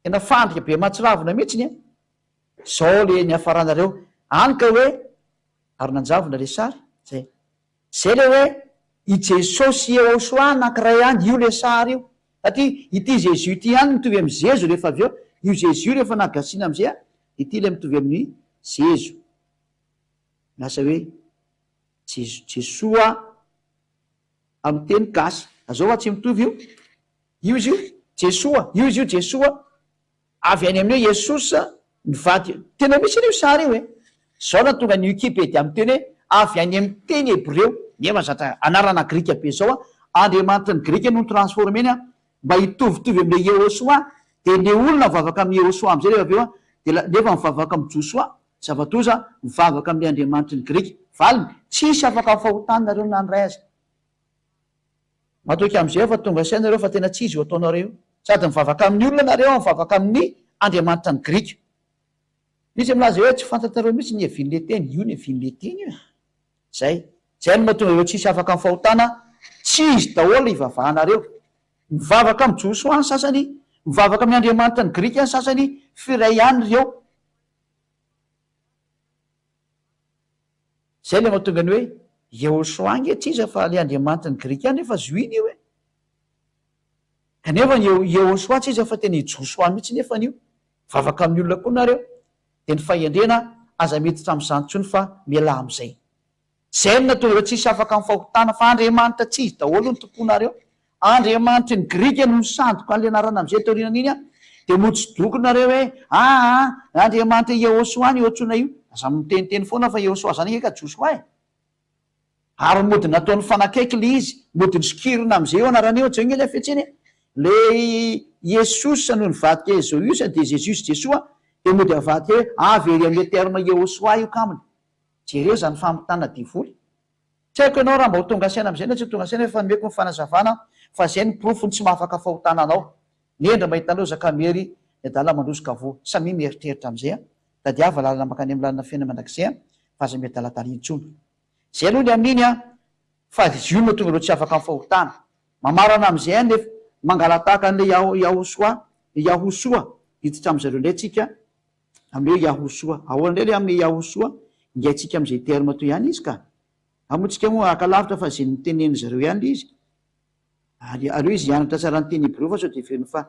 tena fandrika be matsiravina mihitsiny zao le ny hafaranareo any ka hoe ary nanjavona le sary zay le hoe i Jesosy Yehosoa anankiray any io le sary io satria ity Jesus ity ihany mitovy amy Jezo rehefa avy eo io Jesus rehefa nagasina am'izay a ity le mitovy amin'ny Jezo lasa hoe Jesoa amy teny gasy azao a tsy mitovy io izy io Jesoa io izy io Jesoa avy any amin'io Jesosy mivady tena misy an'io sary io zao na tonga ny Wikipédia amy teny hoe avy any amy teny Hebreo nefa zatra anarana Grika be zao a Andriamanitra ny Grika no transformeny a mba hitovitovy am'le Yehosoa de le olona mivavaka amy Yehosoa am'izay rehefa avy eo a de nefa mivavaka amy Josoa zavatoza mivavaka am'le Andriamanitra ny Grika valiny tsisy afaka fahotanareo nandray azy matoky am'izay fa tonga sainareo fa tena tsy izy ho ataonareo sady mivavaka amin'ny olona nareo mivavaka amin'ny Andriamanitra ny Grika misy milaza hoe tsy fantatareo mihitsy ny evin'le teny io ny evin'le teny io zay no mahatonga eo tsisy afaka amy fahotana tsy izy daholo ivavahanareo mivavaka amy Josoa ny sasany mivavaka amin'ny Andriamanitra ny Grika ny sasany firay ihany reo zay le mahatonga ny hoe Yehosoa nge tsisa fa le Andriamanitra ny Grika any efa zoiny io kanefa Yehosoa tsisa fa teny Josoa mihitsy nefany io mivavaka amin'ny olona koa nareo de ny faiandrena aza miditra am'izany tsony fa miala am'izay zay no natonga reo tsisy afaka amy fahotana fa Andriamanitra tsy izy daholo ny tomponareo Andriamanitra ny Grika no sandoko an'le anarana am'izay taorinana iny a de motsodoko nareo hoe Andriamanitra Yehosoa ny oatsona io aza miteniteny foana fa Yehosoa zany eka Josoa ary mody nataon'ny fanakaiky le izy mody ny skirina am'izay eo anarana eo jeo ngely afetsiny le Jesosy no nivadika Ezoius de Jesus Jesoa de mody avadika hoe avy ery am'le terme Yehosoa io kaminy jereo zany famitana divoly tsy haiko ianao raha mba ho tonga saina am'izay na tsy ho tonga saina efa nomeko ny fanazavana fa zay ny profony tsy mahafaka fahotananao nendra mahitanao zakamery ny adala mandrosika vo samy mieritreritra am'izay da diava lalana makany amy lalina fiaina mandrakizay fa aza miadaladalitsony zay aloha ny amin'iny fa io no tonga reo tsy afaka amy fahotana mamarana am'izay any nefa mangalataka an'le Yahosoa hiditra am'zareo ndray tsika am'le hoe Yahosoa ahoana ndray le amy Yahosoa ngaitsika am'izay terme toy ihany izy ka amotsika moa akalavitra fa zay niteneny zareo ihany le izy aleo izy hianatra tsara ny teny Hebreo fa sao de veriny fa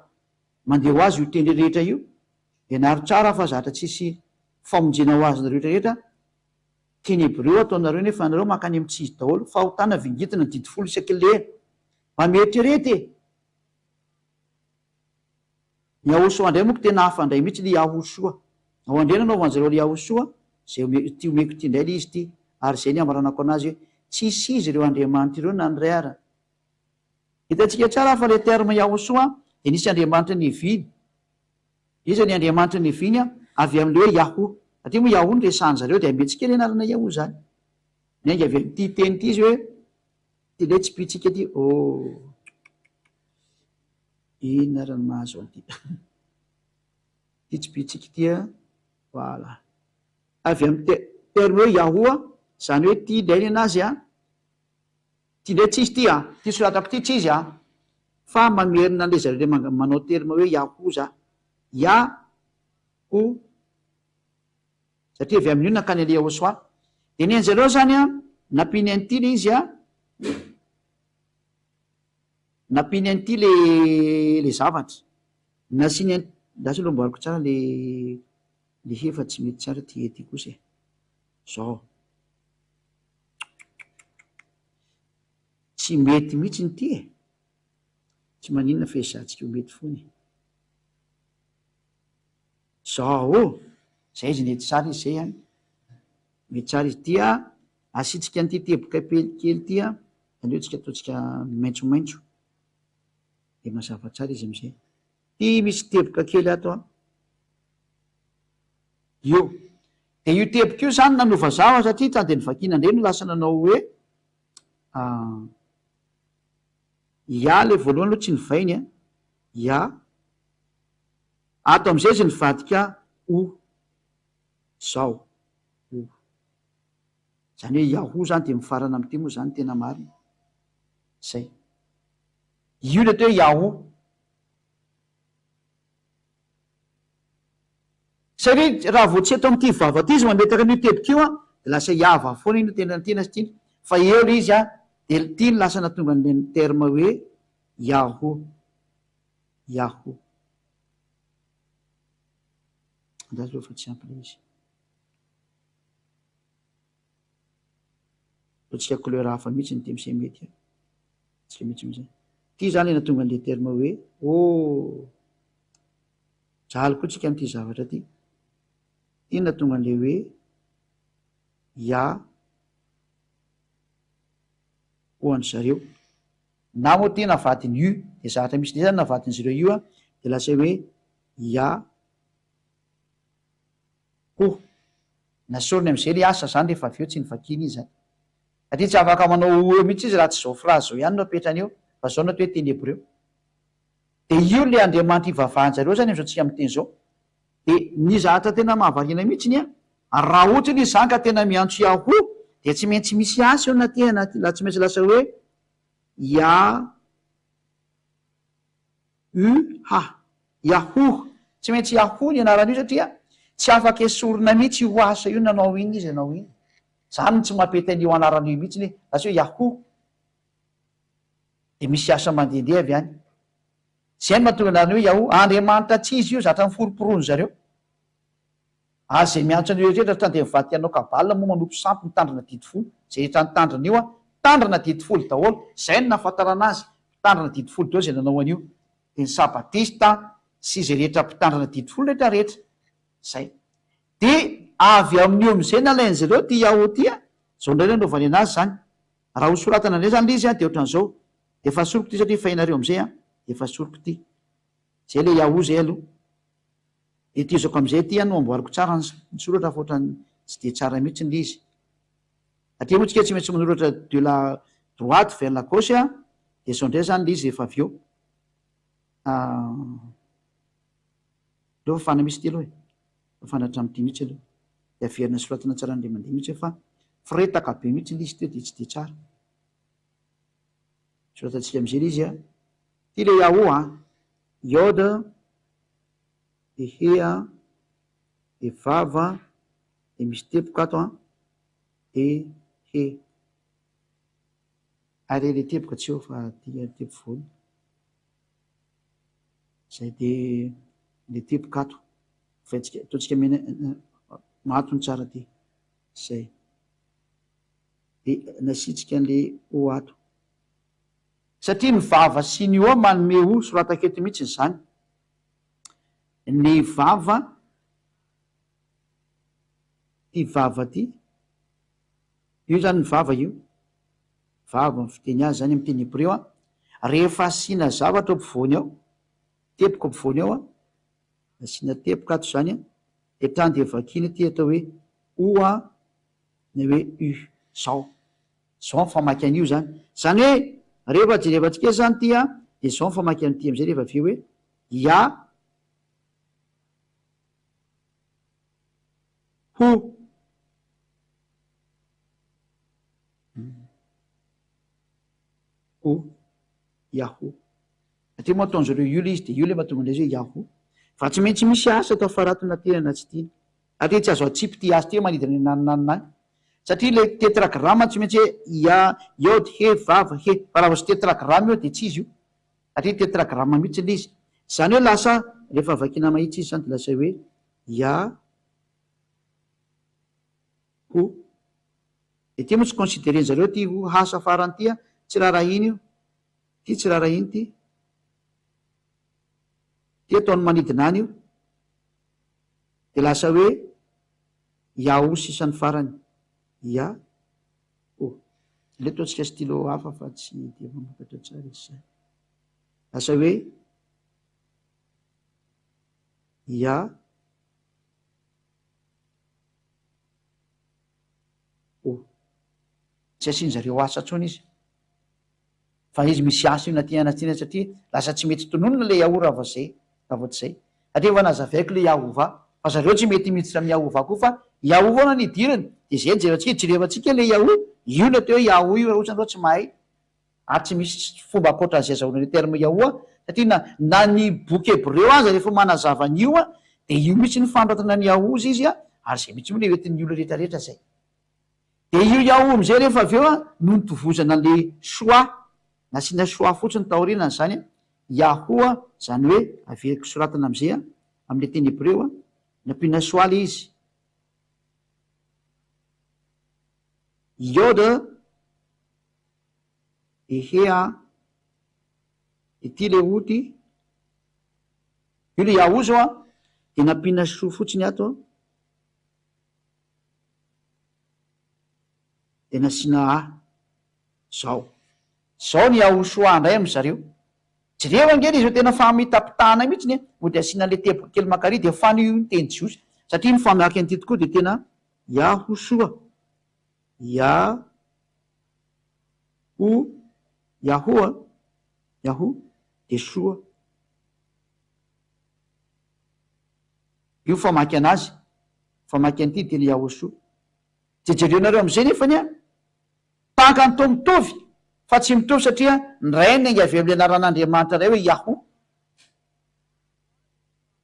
mandeha ho azy io teny rehetra io ianaro tsara fa zatra tsisy famonjena ho azy nareo rehetrarehetra teny Hebreo ataonareo nefa nareo makany amy tsy izy daholo fahotana vingitina ny didifolo isaky-lera mameritrerety ny Yahosoa ndray moa ko tena hafa ndray mihitsy le Yahosoa ao andrena anaovan'ny zareo le Yahosoa zay ty omeko ty ndray le izy ty ary zay ny amaranako anazy hoe tsisy izy ireo Andriamanitra ireo nandray ara hitatsika tsara fa le terme Yahosoa de nisy Andriamanitra ny eviny izy ny Andriamanitra ny eviny avy am'le hoe Yaho satria moa Yaho ny resahany zareo de ametsika le anarana Yaho zany nenge avy ty teny ty izy hoe ty le tsy pitsika ty ina rany mahazo an'ty ty tsy pitsika tya voilà avy amy terme hoe Yaho zany hoe ty ndray ny anazy ty ndray tsisy ty ty soratako ty tsy izy fa mamerina le zareo le manao terme hoe Yaho za Yaho satria avy amin'io nakany le Yehosoa de ny anjareo zany nampiny an'ity le izy nampiny an'ity le zavatra nasiny lasa aloha mboariko tsara le hefa tsy mety tsara ty kosa zao tsy mety mihitsy ny ty tsy maninona fezatsika ho mety fony zao zay izy nety tsara izy zay any mety tsara izy ty asitsika an'ty teboka pelikely ty aleotsika ataotsika maintsomaintso de mazava tsara izy am'izay ty misy teboka kely ato io de io teboka io zany nanova zava satria tany de nivakina ndray no lasa nanao hoe ia le voalohany aloha tsy nivainy a ia ato am'izay zy nivadika o zao o zany hoe iaho zany de mifarana am'ty moa zany tena marina zay io le atao hoe iaho satria raha vo tsy eto am'ty vava ty izy mametaka an'io tebika io a de lasa iava foana iny no tena tena sy tiany fa eo le izy a de ty ny lasa natonga an'le ny terme hoe iaho iaho andazy aloha fa tsy ampy le izy atsika couleur hafa mihitsy ny temse mety tsika mihitsy mizay ty zany le natonga an'le terme hoe jaly koa tsika am'ty zavatra ty ty natonga an'le hoe ia hoany zareo na moa ty navadiny io de zavatra misy ne zany navadiny zareo io a de lasa hoe ia ho nasorony am'izay le asa zany rehefa aveo tsy nivakiny izy zany satria tsy afaka manao eo mihitsy izy raha tsy zao frazy zao ihany no apetrany eo fa zao na to hoe teny hebreo de io le andriamanitra ivavahan-jareo zany am'zao tsika am'teny zao de ny zahatra tena mahavariana mihitsiny a raha ohatra ny zany ka tena miantso iaho de tsy maintsy misy asa eo naty anaty la tsy maintsy lasa hoe ia u ha iaho tsy maintsy iaho ny anaran'io satria tsy afaka esorina mihitsy ho asa io nanao iny izy anao iny zany tsy mampety an'io anaran'io mihitsiny lasa hoe iaho de misy asa mandehandeha avy any zay ny mahatonga anarany hoe iaho andriamanitra tsy izy io zatra miforoporono zareo azay miantso an'io rehetra tra de mivadika anao kabalina moa manompo sampy mitandrina didi folo zay rehetra nytandrina io a tandrina didi folo daholo zay ny nahafantarana azy mpitandrina didi folo daholo zay nanao an'io de ny sabatista sy zay rehetra mpitandrina didi folo rehetra rehetra zay de avy amin'io am'izay nalainy zareo ty iaho ty a zao ndray le anaovany anazy zany raha ho soratana indray zany le izy a de ohatran'izao de efa soroko ty satria fahinareo am'izay a de efa soroko ty zay le iaho zay aloha de tizako am'izay ty a no amboariko tsara ny soratra fa ohatrany tsy de tsara mihitsy le izy atria moa tsika tsy maintsy manoratra de la droite vers la gauche a de zao ndray zany le izy efa aveo leo fa fana misy ty aloha e fanatra am'ty mihitsy aloha de averina soratana tsara an'le mandeha mihitsy fa firetaka be mihitsy le izy teo de tsy de tsara soratantsika am'izay le izy a ty le iaho a iode de hea de vava de misy teboka ato a de he ary le teboka tsy eo fa tia tebo voly zay de le teboka ato fatsika ataotsika mena matony tsara ty zay de nasitsika an'le o ato satria ny vava sy ny o manome o sorataketo mihitsy ny zany ny vava ty vava ty io zany ny vava io vava my fiteny azy zany am'teny hebreo a rehefa asiana zavatra ampovoany ao teboka ampovoany ao a asiana teboka ato zany a de trany de vakiny ty atao hoe o a ny hoe u zao zao mifamaky an'io zany zany hoe rehefa jerevantsika zany ty a de zao mifamaky an'ty am'izay rehefa aveo hoe ia ho o iaho satria moa ataon'zareo io le izy de io le mahatonga an'lay izy hoe iaho fa tsy maintsy misy asa atao faratona tenana tsy tiana atria tsy azo atsipy ty azy ty manidina ny naninaniny satria le tetragrama tsy maintsy hoe ia iode he vava he fa raha vosy tetragrama io de tsy izy io satria tetragrama mihitsy le izy zany hoe lasa rehefa vakina mahitsy izy zany de lasa hoe ia ho de ty moa tsy considereny zareo ty ho hasa farany ty a tsy raharaha iny io ty tsy raharaha iny ty ty ataony manidina any io de lasa hoe iaho sisany farany ia le ataotsika stylo hafa fa tsy de mamokatra tsara izy zay lasa hoe ia tsy asiany zareo asa ntsony izy fa izy misy asa io naty anatsina satria lasa tsy mety tononona le Yahoo raha voatsay satria fa nazavaiko le Yahova fa zareo tsy mety mihitsy raha Yahova koa fa Yahoo foana ny idirany de zay jerevantsika le Yahoo io na teo Yahoo io raha ohatrany reo tsy mahay ary tsy misy fomba akoatran'izay azahoana le terme Yahoo satria na ny boky hébreu aza rehefa manazava an'io de io mihitsy ny fandratana ny Yahoo izy ary zay mihitsy moa le hoetin'ny olona rehetrarehetra zay de io Yahoo am'izay rehefa avy eo no nitovozana le soa nasiana soa fotsiny taorinany zany Yahoo zany hoe averiko soratana am'izay am'le teny hébreu nampiana soa le izy Yod Ehea ity le oty io le Yahoo zao de nampiana soa fotsiny ato de nasiana zao ny Yahoo soa ndray am'zareo jereo angely izy tena fa mitapitahana mihitsy ho de asiana le teboka kely makary de fany io teny jiosy satria ny famiaky an'ity tokoa de tena Yahoo soa Yahoo de soa io famaky anazy famaky an'ity tena Yahoo soa jereonareo am'izay nefany tahaka ny to mitovy fa tsy mitovy satria ndray ny angy avy am'le anaran'Andriamanitra ray hoe Yahoo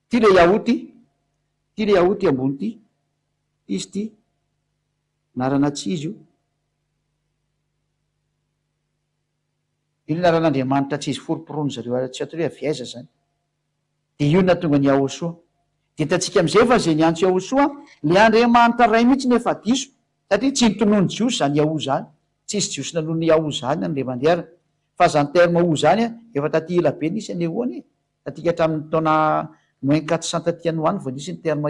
ty le Yahoo ty ambony ty izy ty narana tsy izy io io naran'Andriamanitra tsy izy foroporony zareo tsy atao hoe aviaiza zany de io natonga ny Yahoo soa de hitantsika am'izay fa zay ny antso Yahoo soa le Andriamanitra ray mihitsy nefa diso satria tsy nitonono jiosy zany Yahoo zany tsy izy jiosy nanony Yahoo zany an'le mandeara fa zany terme o zany efa taty ela be nisy anehoany tatika hatramin'ny taona moins 400 taty anoany vao nisy ny terme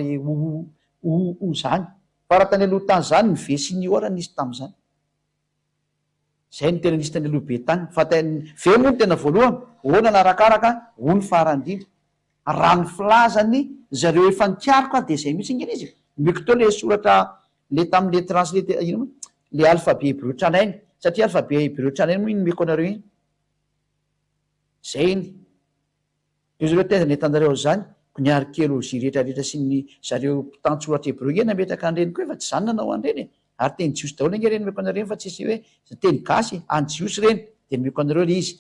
o zany fa raha tany aloha tany zany mivesiny ora nisy tam'zany zay ny tena nisy tany aloha be tany fa ve moa ny tena voalohany hoana narakaraka ho ny farandriny rano filazany zareo efa nikiariko de zay mihitsy ingeny izy miko teo le soratra le tam'le translate le alphabet hébreu tranainy satria alphabet hébreu tranainy moa iny meko anareo iny zay iny io zareo tezany entanareo zany ny arkéologie rehetrarehetra sy ny zareo mpitantsoratra hébreu eny nametraka an'ireny koa efa tsy zany nanao an'ireny ary teny jiosy daholo inge reny meko anareo fa tsisy hoe teny gasy anjiosy reny de meko anareo le izy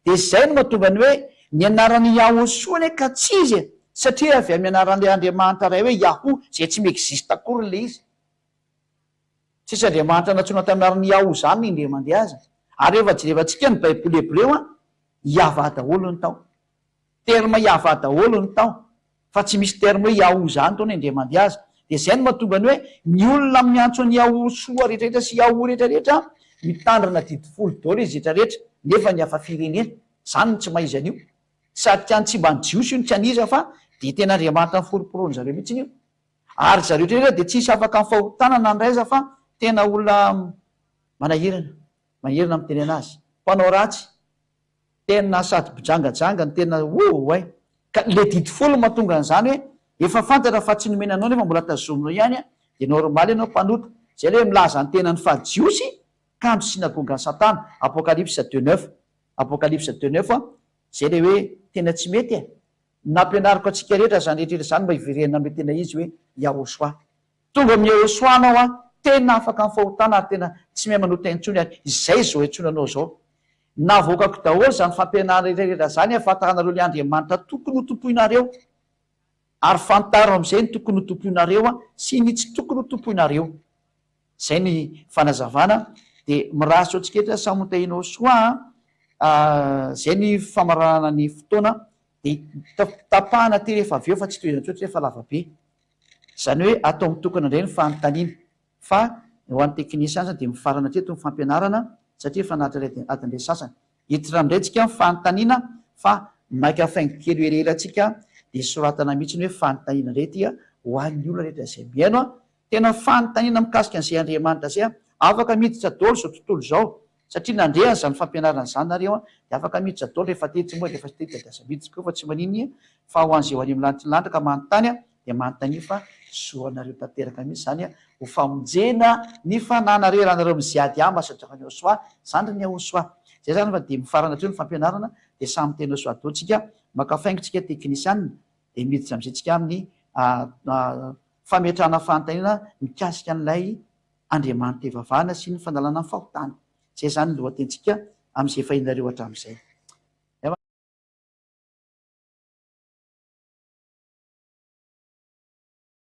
de zay no mahatonga ny hoe ny anaran'ny Yahoo soa ne ka tsy izy satria avy amin'ny anaran'le Andriamanitra ray hoe Yahoo zay tsy miexiste akory le izy tsisy Andriamanitra natsona tamin'ny anaran'ny Yahoo zany ny indre mandeha aza ary efa jerevantsika ny baiboly hébreu Yahva daholo ny tao terme Yahva daholo ny tao fa tsy misy terme hoe Yahoo zany tao ny indre mandeha aza de zay no mahatonga ny hoe ny olona miantso ny Yahoo soa rehetrarehetra sy Yahoo rehetrarehetra mitandrina didifolo daholo izy rehetrarehetra nefa ny hafa firenena zany no tsy mahaizan'io satria ny tsy mba nijiosy io ny tsy aniza fa de tena Andriamanitra ny foroporony zareo mihitsy io ary zareo rehetra de tsisy afaka ny fahotanana ndraiza fa tena olona mahirana miteny anazy mpanao ratsy tena sady bijangajanga ny tena ay ka le didifolo mahatonga an'izany hoe efa fantatra fa tsy nomena anao nefa mbola tazominao ihany de normaly anao mpanota zay le hoe milaza ny tenany fajiosy ka ndo sinagoga ny satana apocalypse 2:9 zay le hoe tena tsy mety nampianariko atsika rehetra zany rehetrrehetra zany mba hiverena amle tena izy hoe Yahoo soa tonga amin'ny Yahoo soa anao tena afaka ny fahotana ary tena tsy mahay manota intsony ary izay zao itsonanao zao navoakako daholo zany fampianara rehetrarehetra zany ahafantaranareo le Andriamanitra tokony ho tompoinareo ary fantaro am'izay ny tokony ho tompoinareo sy ny tsy tokony ho tompoinareo zay ny fanazavana de miraso atsika etra samotainao soa zay ny famarana ny fotoana de tapahana ty rehefa avy eo fa tsy toezana tsotra rehefa lavabe zany hoe atao mitokana indray ny fanontaniana fa ho an'ny teknisy any de mifarana treto ny fampianarana satria fanahitra atin'le sasany hiditra amindray tsika fanontaniana fa maika faingo kely helera atsika de soratana mihitsy ny hoe fanontaniana indray tya ho an'ny olona rehetra zay miaino tena fanontaniana mikasika an'izay Andriamanitra zay afaka miditra daholo zao tontolo zao satria nandreany zany fampianarana zany nareo de afaka miditra daholo rehefa tetry moa rehefa tetry dasa miditsy koa fa tsy maniny fa ho an'izay ho any milanitry ka manontany de manontany fa soanareo tanteraka mihitsy zany ho famonjena ny fananareo raha nareo miziady masadrakanao soa zany ny Yahoo soa zay zany fa de mifarana treo ny fampianarana de samy tena soadotsika makafaingotsika teknisianina de miditra am'izaytsika amin'ny fametrahana fanontaniana mikasika an'ilay andriamanitra ivavahana sy ny fanalana ny fahotany zay zany lohatentsika am'izay fahinareo hatramin'izay